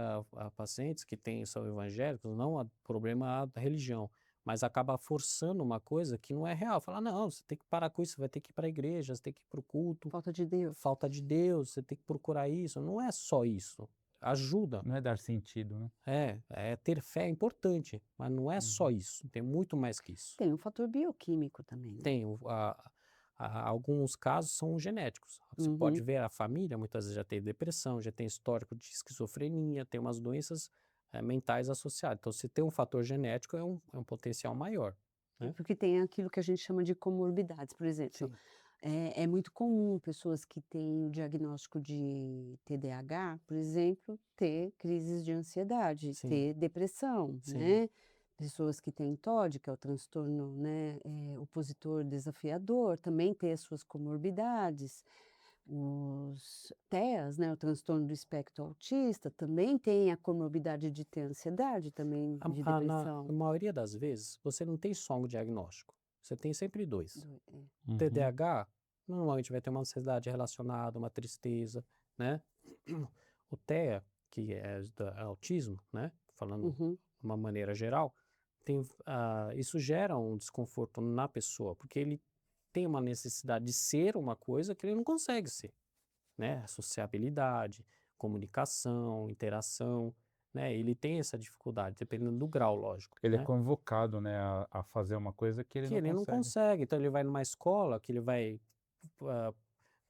pacientes que são evangélicos, não há problema da religião, mas acaba forçando uma coisa que não é real. Fala: "Não, você tem que parar com isso, você vai ter que ir para a igreja, você tem que ir para o culto, Falta de Deus. falta de Deus, você tem que procurar isso". Não é só isso, ajuda. não é dar sentido, né. Ter fé é importante, mas não é só Uhum. isso, tem muito mais que isso. Tem um fator bioquímico também, né. Tem alguns casos são genéticos. Você pode Uhum. ver a família, muitas vezes já tem depressão, já tem histórico de esquizofrenia, tem umas doenças, mentais associadas. Então, se tem um fator genético, é um potencial maior, É né. porque tem aquilo que a gente chama de comorbidades, por exemplo, Sim, é muito comum pessoas que têm o diagnóstico de TDAH, por exemplo, ter crises de ansiedade, sim, ter depressão, sim. né. Pessoas que têm TOD, que é o transtorno, né, opositor desafiador, também tem as suas comorbidades. Os TEAs, né, o transtorno do espectro autista, também tem a comorbidade de ter ansiedade, também de Na depressão. maioria das vezes, você não tem só um diagnóstico, você tem sempre 2. É. Uhum. TDAH, normalmente vai ter uma ansiedade relacionada, uma tristeza, né. O TEA, que é autismo, né, falando Uhum. de uma maneira geral, isso gera um desconforto na pessoa, porque ele tem uma necessidade de ser uma coisa que ele não consegue ser, né, sociabilidade, comunicação, interação, né, ele tem essa dificuldade, dependendo do grau, lógico, Ele é né. convocado, né, a fazer uma coisa que ele Que não ele não consegue. consegue, então ele vai numa escola que ele ah,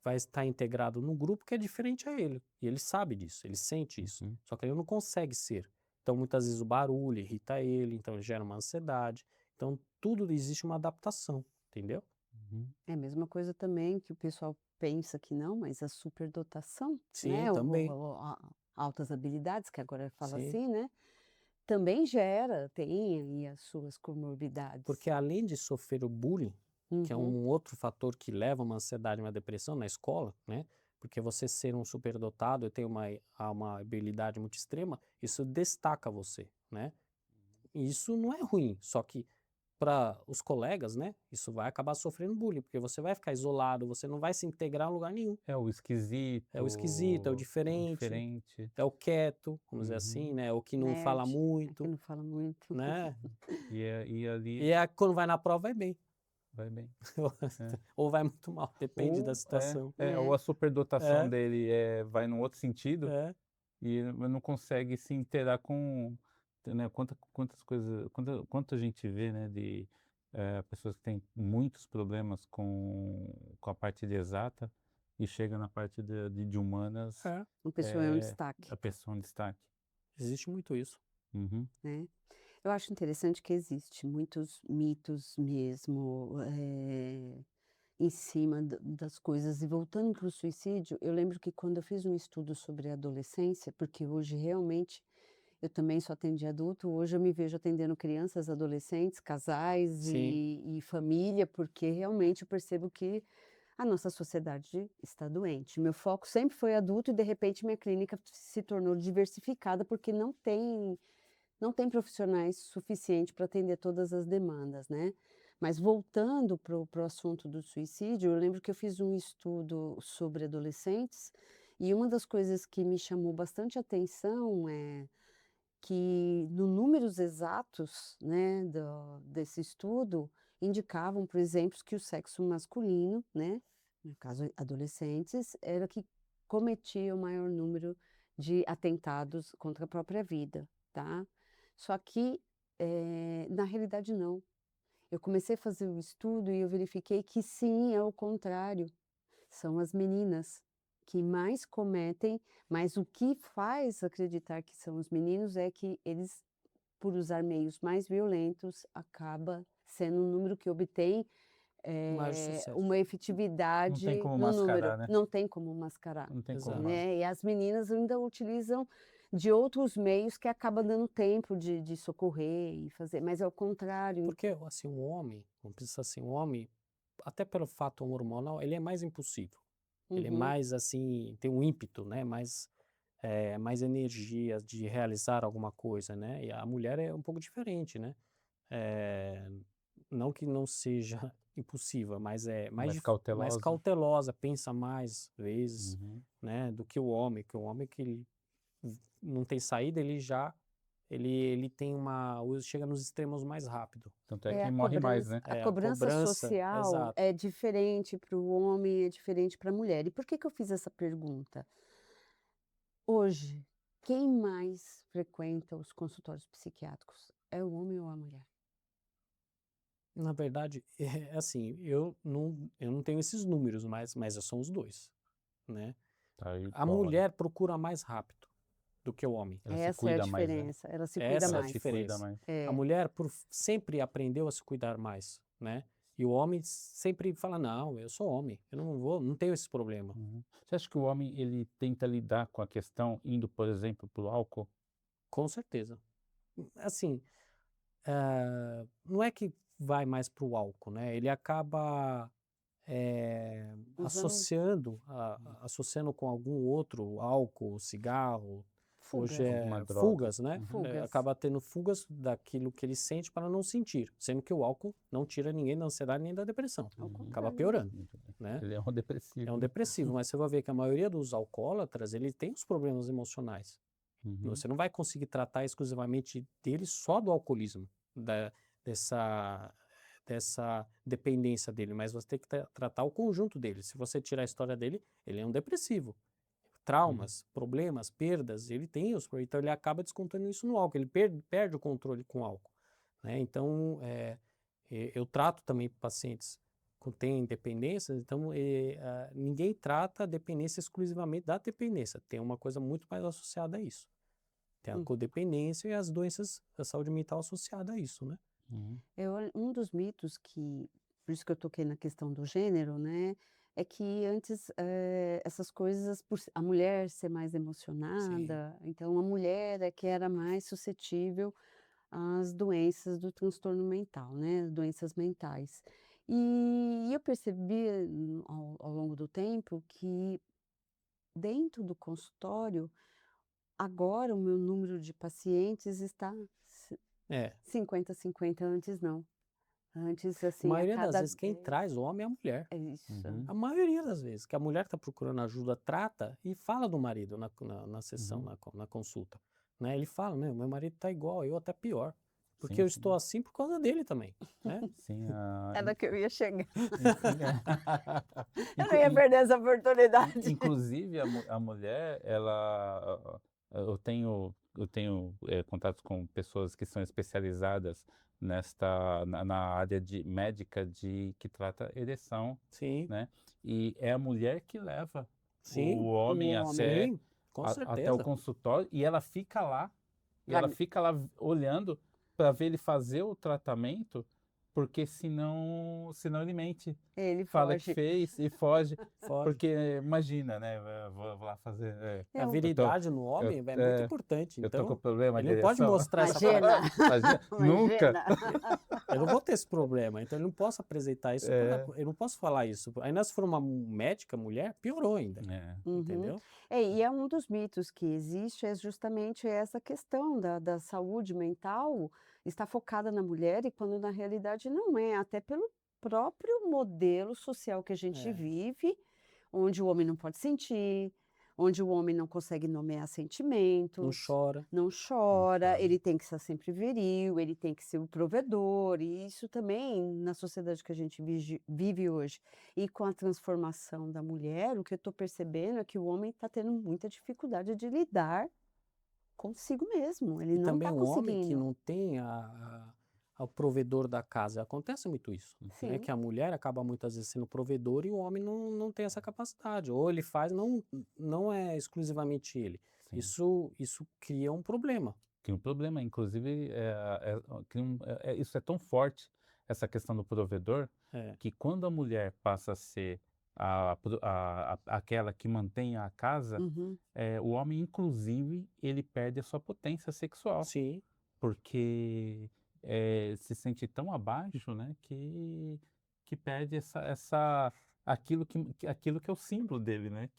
vai estar integrado num grupo que é diferente a ele, e ele sabe disso, ele sente isso, Uhum, só que ele não consegue ser. Então muitas vezes o barulho irrita ele, então ele gera uma ansiedade, então tudo existe uma adaptação, entendeu? uhum. É a mesma coisa também que o pessoal pensa que não, mas a superdotação, Sim, né, também, altas habilidades, que agora fala sim. assim, né, também gera, tem aí as suas comorbidades. Porque além de sofrer o bullying, que é Uhum. um outro fator que leva a uma ansiedade e uma depressão na escola, né? Porque você ser um superdotado e ter uma habilidade muito extrema, isso destaca você, né? E isso não é ruim, só que para os colegas, né? Isso vai acabar sofrendo bullying, porque você vai ficar isolado, você não vai se integrar em lugar nenhum. É o É o esquisito, é o esquisito, o diferente, diferente. é o quieto, vamos dizer assim, Uhum. né? O que não fala Nerd, aqui muito, não fala muito. né? E ali E quando vai na prova vai bem. vai bem. É. Ou vai muito mal, depende da situação. Ou a É, superdotação É, dele, vai num outro sentido, é. e ele não consegue se inteirar com, né, quantas coisas, quanto a gente vê, né, de, pessoas que têm muitos problemas com a parte de exata, e chega na parte de humanas, É, uma pessoa é um é destaque, a pessoa em destaque. existe muito isso. Uhum. né. Eu acho interessante que existe muitos mitos mesmo, em cima das coisas. E voltando para o suicídio, eu lembro que quando eu fiz um estudo sobre a adolescência, porque hoje realmente eu também só atendi adulto, hoje eu me vejo atendendo crianças, adolescentes, casais Sim, e família, porque realmente eu percebo que a nossa sociedade está doente. Meu foco sempre foi adulto e de repente minha clínica se tornou diversificada, porque não tem profissionais suficientes para atender todas as demandas, né. Mas voltando para o assunto do suicídio, eu lembro que eu fiz um estudo sobre adolescentes, e uma das coisas que me chamou bastante atenção é que no números exatos, né, desse estudo, indicavam, por exemplo, que o sexo masculino, né, no caso adolescentes, era que cometia o maior número de atentados contra a própria vida, tá. Só que, na realidade não. Eu comecei a fazer o estudo e eu verifiquei que sim, é o contrário. são as meninas que mais cometem, mas o que faz acreditar que são os meninos é que eles, por usar meios mais violentos, acaba sendo um número que obtém, Maior sucesso. uma Não tem efetividade como no número, mascarar, né? não tem como mascarar, Não tem como Exato. mascarar. né, e as meninas ainda utilizam de outros meios que acaba dando tempo de socorrer e fazer, mas é o contrário. Porque, assim, um homem, vamos pensar assim, um homem, até pelo fato hormonal, ele é mais impulsivo. Ele é Uhum. mais, assim, tem um ímpeto, né? Mais energia de realizar alguma coisa, né? E a mulher é um pouco diferente, né? Eh, não que não seja impulsiva, mas é Mais mais cautelosa. cautelosa, pensa mais vezes, Uhum. né? Do que o homem, que ele não tem saída, ele tem chega nos extremos mais rápido. Tanto é É, que a morre mais, cobrança né? a A cobrança cobrança, social exato. é diferente para o homem, é diferente para a mulher. E por que que eu fiz essa pergunta? Hoje, quem mais frequenta os consultórios psiquiátricos? É o homem ou a mulher? Na verdade, é assim, eu não tenho esses números, mas são os dois, né? Tá A igual, né? mulher procura mais rápido do que o homem. Ela se Essa é a cuida mais, né? diferença, ela se cuida Essa é a Ela se mais. cuida diferença. mais. A É. mulher sempre aprendeu a se cuidar mais, né? E o homem sempre fala, não, eu sou homem, eu não tenho esse problema. Uhum. Você acha que o homem ele tenta lidar com a questão indo, por exemplo, pro álcool? Com certeza. Assim, não é que vai mais pro álcool, né? Ele acaba Usando associando com algum outro álcool, cigarro, hoje fugas, Alguma droga? fugas, né? Uhum. fugas. Acaba tendo fugas daquilo que ele sente para não sentir, sendo que o álcool não tira ninguém da ansiedade nem da depressão, Ao Uhum. acaba contrário. piorando, Muito bem. né? Ele é um É depressivo, um né? depressivo, mas você vai ver que a maioria dos alcoólatras, ele tem os problemas emocionais. Uhum. Você não vai conseguir tratar exclusivamente dele só do alcoolismo, dessa, dessa dependência dele, mas você tem que tratar o conjunto dele. Se você tirar a história dele, ele é um depressivo. Traumas, problemas, perdas, ele tem os problemas, então ele acaba descontando isso no álcool, ele perde o controle com o álcool, né? Então, eu trato também pacientes que têm dependências, então ninguém trata a dependência exclusivamente da dependência, tem uma coisa muito mais associada a isso. Tem a Hum. codependência e as doenças da saúde mental associada a isso, né? Uhum. Um dos mitos que, por isso que eu toquei na questão do gênero, né, é que antes, essas coisas, a mulher ser mais Sim. emocionada, então a mulher é que era mais suscetível às doenças do transtorno mental, né, doenças mentais. E eu percebi ao longo do tempo que dentro do consultório, agora o meu número de pacientes está É, 50-50, antes não. Antes, a assim, a maioria das cada vezes quem 10 traz o homem é a mulher. é isso. Uhum. A maioria das vezes, que a mulher está procurando ajuda, trata e fala do marido na sessão, Uhum. na consulta, né? Ele fala, meu marido está igual, eu até pior, porque Sim, eu sim. estou assim por causa dele também, né? Sim, Era que eu ia chegar. Eu não Inclu- ia in- perder essa oportunidade. Inclusive a mulher, ela, eu tenho contatos com pessoas que são especializadas na área de médica que trata ereção, Sim, né? E é a mulher que leva o sim, homem O homem. sim, com até o certeza. consultório e ela fica lá, e Pra ela fica lá olhando para ver ele fazer o tratamento, porque senão ele mente, ele fala que foge. fez e foge. Foge. Porque imagina, né? Eu vou lá fazer. A É virilidade no Eu, homem é muito é, importante, eu tô com então problema ele de não pode ereção. mostrar essa parte. Imagina, Imagina, nunca. imagina. Eu não vou ter esse problema, então ele não posso apresentar isso, É, eu não posso falar isso. Ainda se for uma médica mulher, piorou ainda, é. Uhum. entendeu? E é um dos mitos que existe, é justamente essa questão da saúde mental está focada na mulher e quando na realidade não é, até pelo próprio modelo social que a gente É. vive, onde o homem não pode sentir, onde o homem não consegue nomear Não sentimentos, chora. não Não chora, chora. ele tem que ser sempre viril, ele tem que ser o provedor, e isso também na sociedade que a gente vive hoje. E com a transformação da mulher, o que eu estou percebendo é que o homem está tendo muita dificuldade de lidar consigo mesmo, ele E não também está um homem que conseguindo. não tem ao provedor da casa. Acontece muito isso, né? Sim. Que a mulher acaba muitas vezes sendo provedor e o homem não tem essa capacidade. Ou ele faz, não é exclusivamente ele. Sim. Isso cria um problema. Cria um problema, inclusive, isso é tão forte, essa questão do provedor, É, que quando a mulher passa a ser aquela que mantém a casa, Uhum. o homem, inclusive, ele perde a sua potência sexual, sim, porque se sente tão abaixo, né, que perde aquilo que é o símbolo dele, né,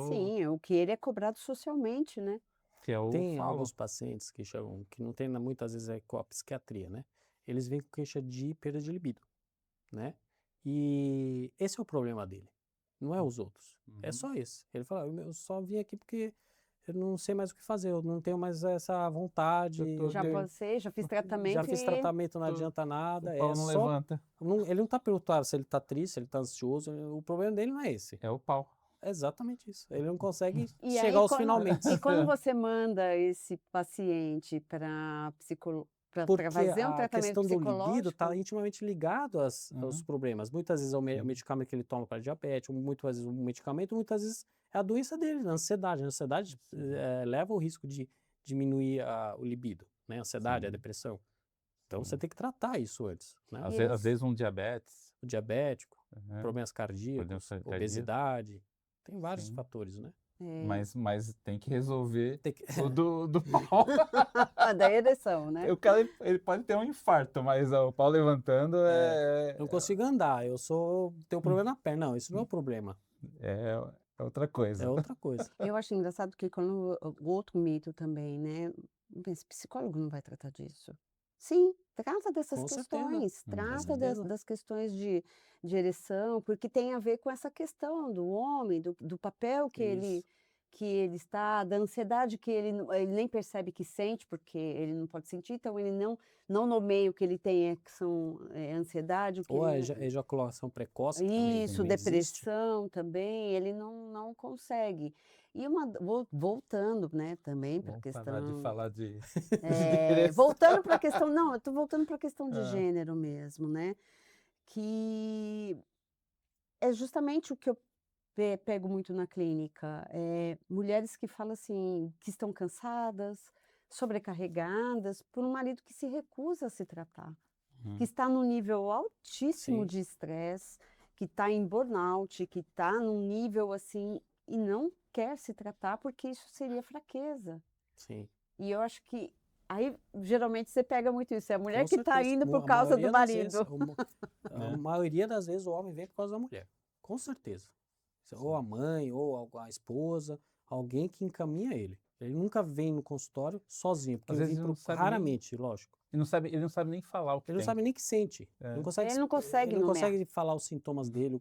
Sim, o que ele é cobrado socialmente, né? que é o tem falo. alguns pacientes que chamam, que não tem muitas vezes com a psiquiatria, né? Eles vêm com queixa de perda de libido, né? E esse é o problema dele, não é os outros. É Uhum. só esse. Ele fala, eu só vim aqui porque eu não sei mais o que fazer, eu não tenho mais essa vontade, Eu Já tô, passei, já fiz já tratamento fiz e tratamento, não tô- adianta o nada, pau é não só. levanta, Ele não está perguntando se ele está triste, se ele está ansioso, o problema dele não é esse. é o pau. É exatamente isso. Ele não consegue e chegar aí aos quando finalmente. e quando você manda esse paciente para Porque fazer um a tratamento questão do libido está psicológico. intimamente ligado aos Uhum. problemas. Muitas vezes é o Sim. medicamento que ele toma para diabetes, muitas vezes o medicamento, muitas vezes é a doença dele, a ansiedade. A ansiedade leva ao risco de diminuir o libido, né? A ansiedade, a Sim, depressão. Então você sim. tem que tratar isso antes, né? E Às eles vezes um diabetes, O diabético, né, problemas problemas cardíacos, cardíacos, obesidade, tem vários sim, fatores, né? é, mas tem que resolver Tem que- o do pau. da ereção, né? O cara, ele pode ter um infarto, mas o pau levantando É, não consigo andar, tenho problema na perna. Não, isso não é o problema, é, é outra é coisa. outra coisa. Eu acho engraçado que quando o outro mito também, né, esse psicólogo não vai tratar disso. Sim, trata dessas Com certeza, questões, com trata certeza. das questões de ereção, porque tem a ver com essa questão do homem, do papel Isso. que ele está, da ansiedade que ele nem percebe que sente, porque ele não pode sentir, então ele não nomeia o que ele tem, que são, ansiedade, o que Ou ele a não. ejaculação precoce, que Isso, também existe. depressão também, ele não consegue. E voltando, né, também para a Vamos parar de questão, falar de ereção. voltando para a questão não, eu estou voltando para a questão de Ah, gênero mesmo, né, que é justamente o que eu pego muito na clínica, mulheres que falam assim, que estão cansadas, sobrecarregadas por um marido que se recusa a se tratar. Que uhum, está num nível altíssimo Sim, de estresse, que está em burnout, que está num nível assim, e não quer se tratar, porque isso seria fraqueza. sim. E eu acho que aí geralmente você pega muito isso, é a mulher Com que está certeza. indo por A causa do maioria das vezes, marido. a né? maioria das vezes o homem vem por causa da mulher. Com certeza. Ou a mãe, ou a esposa, alguém que encaminha ele. Ele nunca vem no consultório sozinho, porque Às vezes ele não sabe nem, raramente, lógico. ele não sabe nem falar o que Ele não tem. sabe nem o que sente. É. Ele não Ele consegue não nomear. consegue falar os sintomas dele,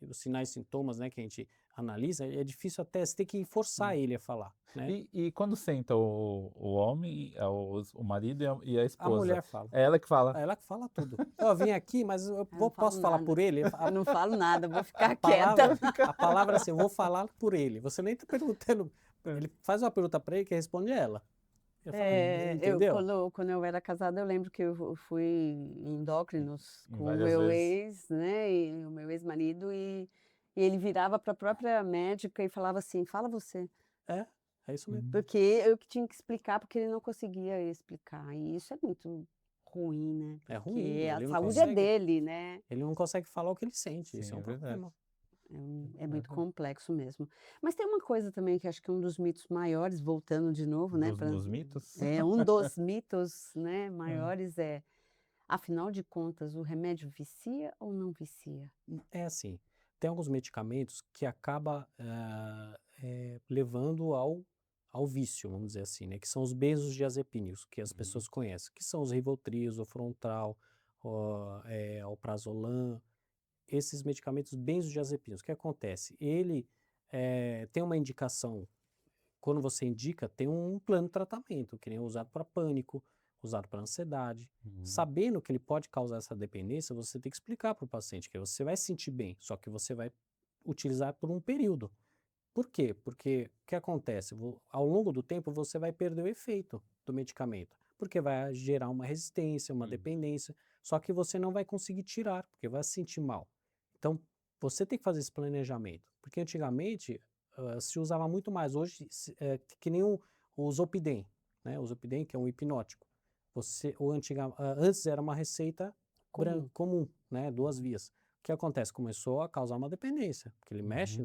os sinais e sintomas, né, que a gente analisa. É difícil até, você tem que forçar ele a falar, né? E quando senta o homem, o marido e a A esposa, mulher fala. é ela que fala. É ela que fala tudo. Eu vim aqui, mas Eu não falo posso falar por nada. ele? Eu não falo nada, vou ficar Palavra, quieta. a palavra é assim, eu vou falar por ele. Você nem tá perguntando. É. Ele faz uma pergunta para ele que responde ela. Ele fala, Eu entendeu? quando eu era casada, eu lembro que eu fui em endócrinos Em com o várias meu vezes. ex, né, e o meu ex-marido, e ele virava para a própria médica e falava assim: "Fala você", É, é isso mesmo. Uhum. porque eu que tinha que explicar, porque ele não conseguia explicar, e isso é muito ruim, né, É ruim, porque a ele não saúde é consegue. dele, né. Ele não consegue falar o que ele sente. Isso Sim, é um é verdade. problema. É muito Verdade. complexo mesmo. Mas tem uma coisa também que acho que é um dos mitos maiores, voltando de novo, né, Dos mitos. um dos mitos, né, É. maiores afinal de contas, o remédio vicia ou não vicia? É assim, tem alguns medicamentos que acaba levando ao vício, vamos dizer assim, né? Que são os benzodiazepínicos, que as Uhum. pessoas conhecem, que são os Rivotril, o Frontal, o Prazolam, esses medicamentos benzodiazepínicos. O que acontece? Ele tem uma indicação, quando você indica, tem um plano de tratamento, que nem é usado para pânico, usado para ansiedade. Uhum. Sabendo que ele pode causar essa dependência, você tem que explicar para o paciente que você vai se sentir bem, só que você vai utilizar por um período. Por quê? Porque o que acontece? Ao longo do tempo você vai perder o efeito do medicamento. porque vai gerar uma resistência, uma dependência, só que você não vai conseguir tirar, porque vai se sentir mal. Então, você tem que fazer esse planejamento, porque antigamente se usava muito mais, hoje que nem o Zolpidem, né? O Zolpidem, que é um hipnótico. Antes era uma receita comum, né? 2 vias. O que acontece? Começou a causar uma dependência, porque ele mexe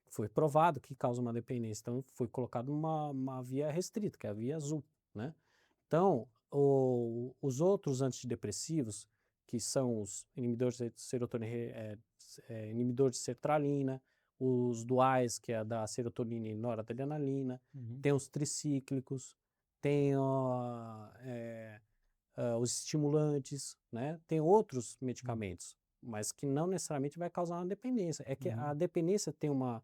foi provado que causa uma dependência, então foi colocado uma via restrita, que é a via azul, né? Então, os outros antidepressivos, que são os inibidores de serotonina, inibidores de sertralina, os duais, que é da serotonina e noradrenalina, tem os tricíclicos, tem os estimulantes, né? Tem outros medicamentos, mas que não necessariamente vai causar uma dependência. É que a dependência tem uma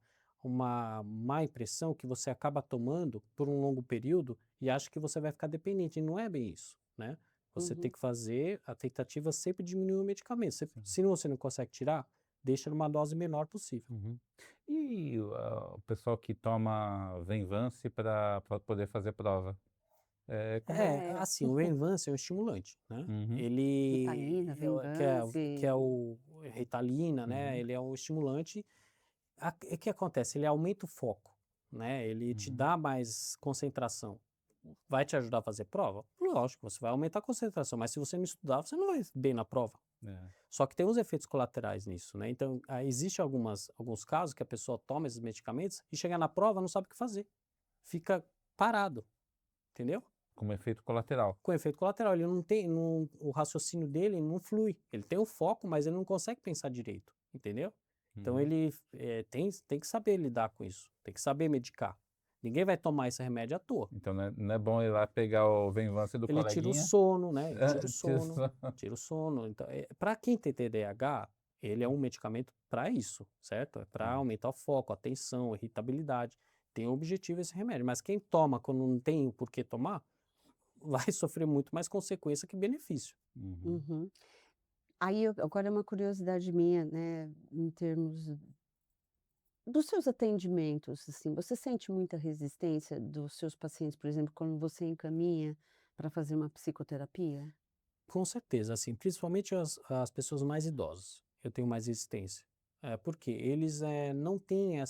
má impressão que você acaba tomando por um longo período e acha que você vai ficar dependente, e não é bem isso, né? Você tem que fazer a tentativa sempre diminuir o medicamento. Se você não consegue tirar, deixa numa dose menor possível. E o pessoal que toma Venvance para poder fazer prova? Assim, o Venvance é um estimulante, né? Ritalina, Que é Venvance. o Ritalina, né? Ele é um estimulante. O que acontece? Ele aumenta o foco, né? Ele te dá mais concentração. Vai te ajudar a fazer prova? Lógico, você vai aumentar a concentração, mas se você não estudar, você não vai bem na prova. Só que tem uns efeitos colaterais nisso, né? Então, existe alguns casos que a pessoa toma esses medicamentos e chega na prova não sabe o que fazer. Fica parado, entendeu? Como efeito colateral. Com efeito colateral, ele não tem, o raciocínio dele não flui. Ele tem o foco, mas ele não consegue pensar direito, entendeu? Então ele tem que saber lidar com isso, tem que saber medicar. Ninguém vai tomar esse remédio à toa. Então não é bom ir lá pegar o Venvance do Ele tira o coleguinha? sono, né? Ele tira o sono, tira o sono. Então, para quem tem TDAH, ele é um medicamento para isso, certo? É para aumentar o foco, a atenção, a irritabilidade. Tem um objetivo esse remédio. Mas quem toma quando não tem o porquê tomar, vai sofrer muito mais consequência que benefício. Aí agora é uma curiosidade minha, né, em termos dos seus atendimentos, assim, você sente muita resistência dos seus pacientes, por exemplo, quando você encaminha para fazer uma psicoterapia? Com certeza, assim, principalmente as pessoas mais idosas, eu tenho mais resistência. Porque eles não têm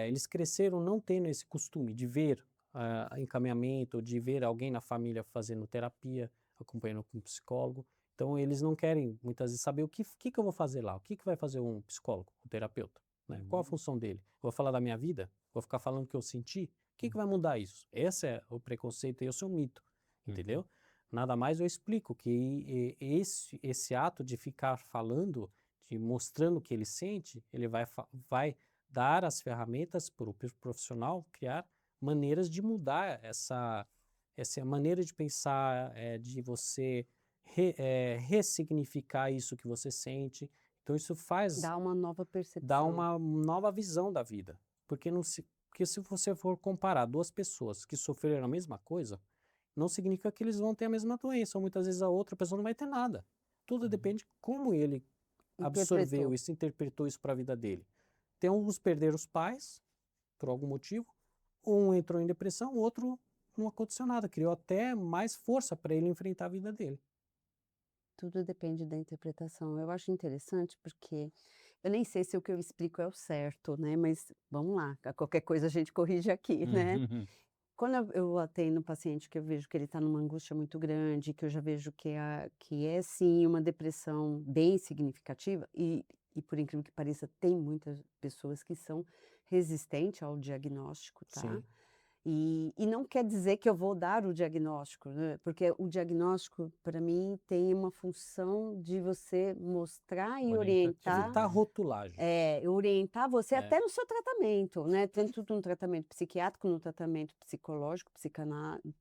eles cresceram não tendo esse costume de ver encaminhamento, de ver alguém na família fazendo terapia, acompanhando com um psicólogo. Então, eles não querem, muitas vezes, saber o que eu vou fazer lá, o que vai fazer um psicólogo, um terapeuta, né? Qual a função dele? Vou falar da minha vida? Vou ficar falando o que eu senti? O que vai mudar isso? Esse é o preconceito e esse é o mito, entendeu? Nada mais eu explico que esse ato de ficar falando, de mostrando o que ele sente, ele vai dar as ferramentas para o profissional criar maneiras de mudar essa maneira de pensar, de você ressignificar isso que você sente. Então isso Dá uma nova dá percepção. uma nova visão da vida. Porque se você for comparar 2 pessoas que sofreram a mesma coisa, não significa que eles vão ter a mesma doença, ou muitas vezes a outra pessoa não vai ter nada. Tudo depende de como ele absorveu isso, interpretou isso para a vida dele. Tem alguns perderam os pais, por algum motivo, um entrou em depressão, o outro não aconteceu nada, criou até mais força para ele enfrentar a vida dele. Tudo depende da interpretação. Eu acho interessante porque eu nem sei se o que eu explico é o certo, né, mas vamos lá, qualquer coisa a gente corrige aqui, né. Quando eu atendo um paciente que eu vejo que ele está numa angústia muito grande, que eu já vejo que é sim uma depressão bem significativa, e por incrível que pareça, tem muitas pessoas que são resistentes ao diagnóstico, tá? Sim. E não quer dizer que eu vou dar o diagnóstico, né? Porque o diagnóstico, para mim, tem uma função de você mostrar e orientar. Evitar rotulagem. Orientar você até no seu tratamento, né? Tanto no tratamento psiquiátrico, no tratamento psicológico,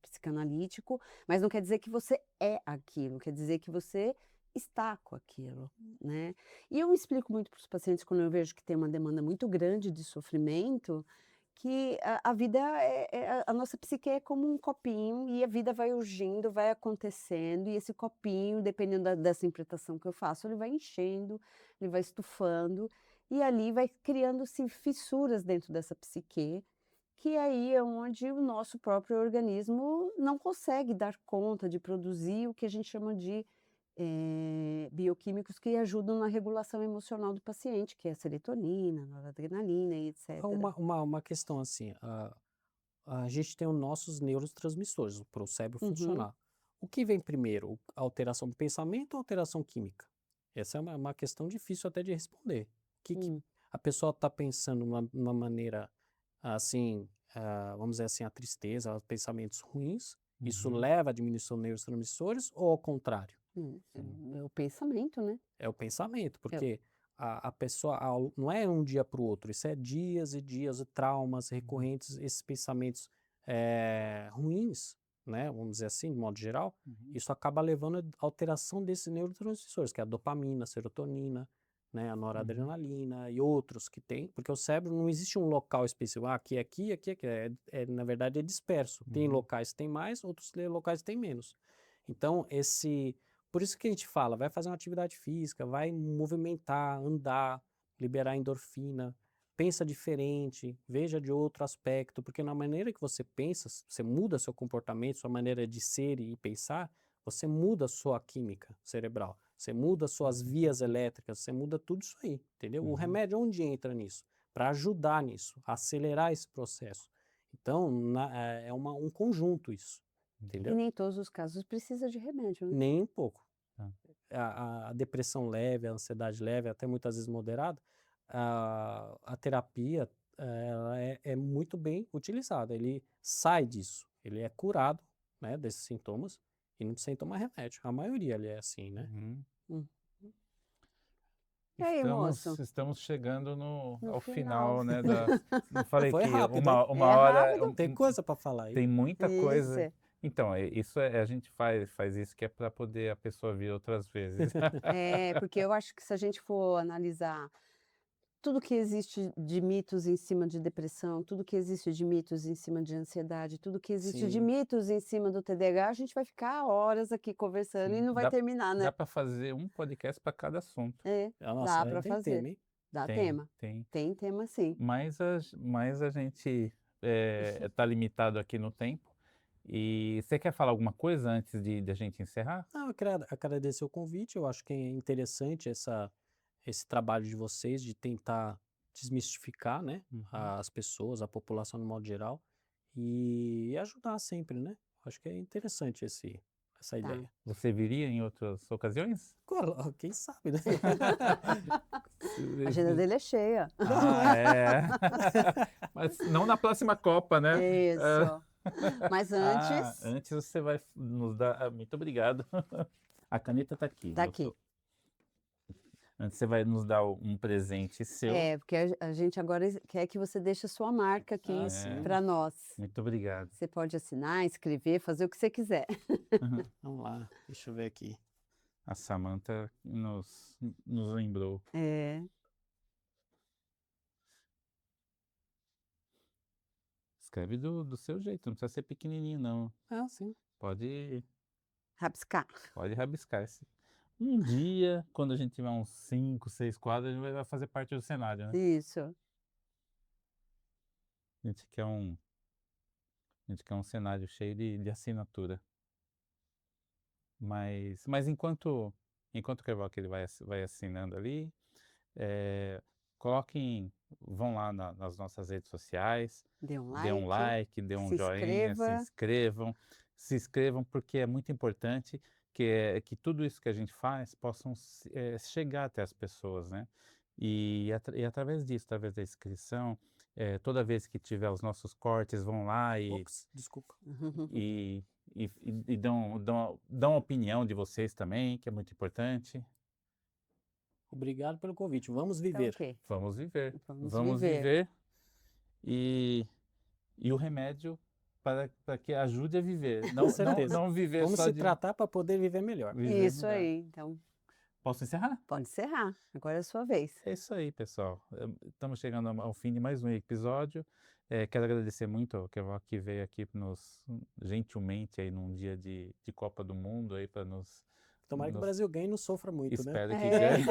psicanalítico, mas não quer dizer que você é aquilo, quer dizer que você está com aquilo, né? E eu explico muito para os pacientes quando eu vejo que tem uma demanda muito grande de sofrimento, que a vida a nossa psique é como um copinho e a vida vai urgindo, vai acontecendo, e esse copinho, dependendo dessa interpretação que eu faço, ele vai enchendo, ele vai estufando, e ali vai criando-se fissuras dentro dessa psique, que aí é onde o nosso próprio organismo não consegue dar conta de produzir o que a gente chama de, bioquímicos que ajudam na regulação emocional do paciente, que é a serotonina, noradrenalina e Ah, etcétera. uma questão assim, a gente tem os nossos neurotransmissores para o cérebro Uhum, funcionar. O que vem primeiro, a alteração do pensamento ou a alteração química? Essa é uma questão difícil até de responder. Que hum, a pessoa está pensando numa maneira assim, vamos dizer assim, a tristeza, os pensamentos ruins, isso Uhum. leva à diminuição dos neurotransmissores ou ao contrário? Sim. é o pensamento, né. É o pensamento, É porque a pessoa não é um dia para o outro, isso é dias e dias, e traumas Uhum. recorrentes, esses pensamentos ruins, né, vamos dizer assim, de modo geral, Uhum. isso acaba levando à alteração desses neurotransmissores, que é a dopamina, a serotonina, né, a Uhum. noradrenalina e outros que tem, porque o cérebro não existe um local específico, aqui, na verdade é disperso. Tem Uhum. locais que tem mais, outros locais que tem menos. Então, por isso que a gente fala, vai fazer uma atividade física, vai movimentar, andar, liberar endorfina, pensa diferente, veja de outro aspecto, porque na maneira que você pensa, você muda seu comportamento, sua maneira de ser e pensar, você muda a sua química cerebral, você muda suas Uhum. vias elétricas, você muda tudo isso aí, entendeu? O Uhum. remédio onde entra nisso? Para ajudar nisso, acelerar esse processo. Então, é um conjunto isso, E entendeu? nem todos os casos precisa de remédio, né. Nem um pouco. Tá. A depressão leve, a ansiedade leve, até muitas vezes moderada, a terapia ela é muito bem utilizada. Ele sai disso, ele é curado, né, desses sintomas e não precisa tomar remédio. A maioria ele é assim, né? Uhum. Hum. E aí, Estamos, moço? estamos chegando No ao final. final, né, não falei Foi que rápido, hein? uma É hora, rápido. Tem coisa para falar aí. tem muita Isso. coisa. Então, isso a gente faz isso que é para poder a pessoa vir outras vezes. É, porque eu acho que se a gente for analisar tudo que existe de mitos em cima de depressão, tudo que existe de mitos em cima de ansiedade, tudo que existe de Sim, mitos em cima do TDAH, a gente vai ficar horas aqui conversando e Sim. não vai terminar, Dá né. para fazer um podcast para cada assunto. É, nossa, dá aí para tem fazer. tema, hein? Dá Tem, tema. tem. Tem tema sim. Mas a gente tá limitado aqui no tempo. E você quer falar alguma coisa antes de a gente encerrar? Não, eu quero agradecer o convite. Eu acho que é interessante esse trabalho de vocês de tentar desmistificar, né, Uhum. as pessoas, a população no modo geral e ajudar sempre, né? Acho que é interessante essa Tá. ideia. Você viria em outras ocasiões? Quem sabe, né? A agenda dele é cheia. Não Ah, é? é. Mas não na próxima Copa, né? Isso. Mas antes Antes você vai nos dar. Muito obrigado. A caneta está aqui. tá aqui. Antes você vai nos dar um presente seu. É, porque a gente agora quer que você deixe a sua marca aqui É, Sim. para nós. muito obrigado. Você pode assinar, escrever, fazer o que você quiser. Vamos lá, deixa eu ver aqui. A Samantha nos lembrou. É. Escreve do seu jeito, não precisa ser pequenininho, não. Sim. Pode, Rabiscar. pode rabiscar. Um dia, quando a gente tiver uns 5, 6 quadros, a gente vai fazer parte do cenário, né? Isso. A gente quer um, a gente quer um cenário cheio de assinatura. Mas enquanto o Kevoc ele vai assinando ali, eh, vão lá nas nossas redes sociais, dê um like, dê um se joinha, inscreva. se inscrevam porque é muito importante que tudo isso que a gente faz possam chegar até as pessoas, né? E através disso, através da inscrição, toda vez que tiver os nossos cortes, vão lá Ops, desculpa. e, e dão a opinião de vocês também, que é muito importante. Obrigado pelo convite. Vamos Então, o viver. quê? Vamos viver. Vamos Vamos viver. viver e, e o remédio para que ajude a viver. Com certeza. Não viver Vamos só se de tratar para poder viver melhor. viver Isso melhor. aí. Então, Posso encerrar? pode encerrar. Agora é a sua vez. É isso aí, pessoal. Estamos chegando ao fim de mais um episódio. Quero agradecer muito ao Kevoc que veio aqui gentilmente aí num dia de Copa do Mundo aí para nos Tomara que o Nos- Brasil ganhe e não sofra muito, né? Espero que É. ganhe.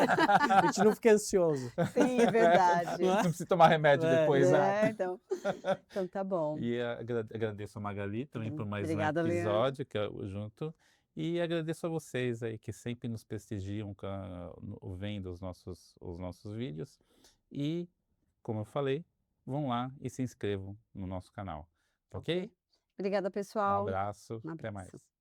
A gente não fique ansioso. Sim, é verdade. Não Não é? precisa tomar remédio É, depois, né? É, então tá bom. E agradeço a Magali também por mais um Obrigada, Leandro. episódio que eu junto. E agradeço a vocês aí que sempre nos prestigiam vendo os nossos vídeos. E, como eu falei, vão lá e se inscrevam no nosso canal. Ok? Obrigada, Um pessoal. abraço, Um até abraço. mais.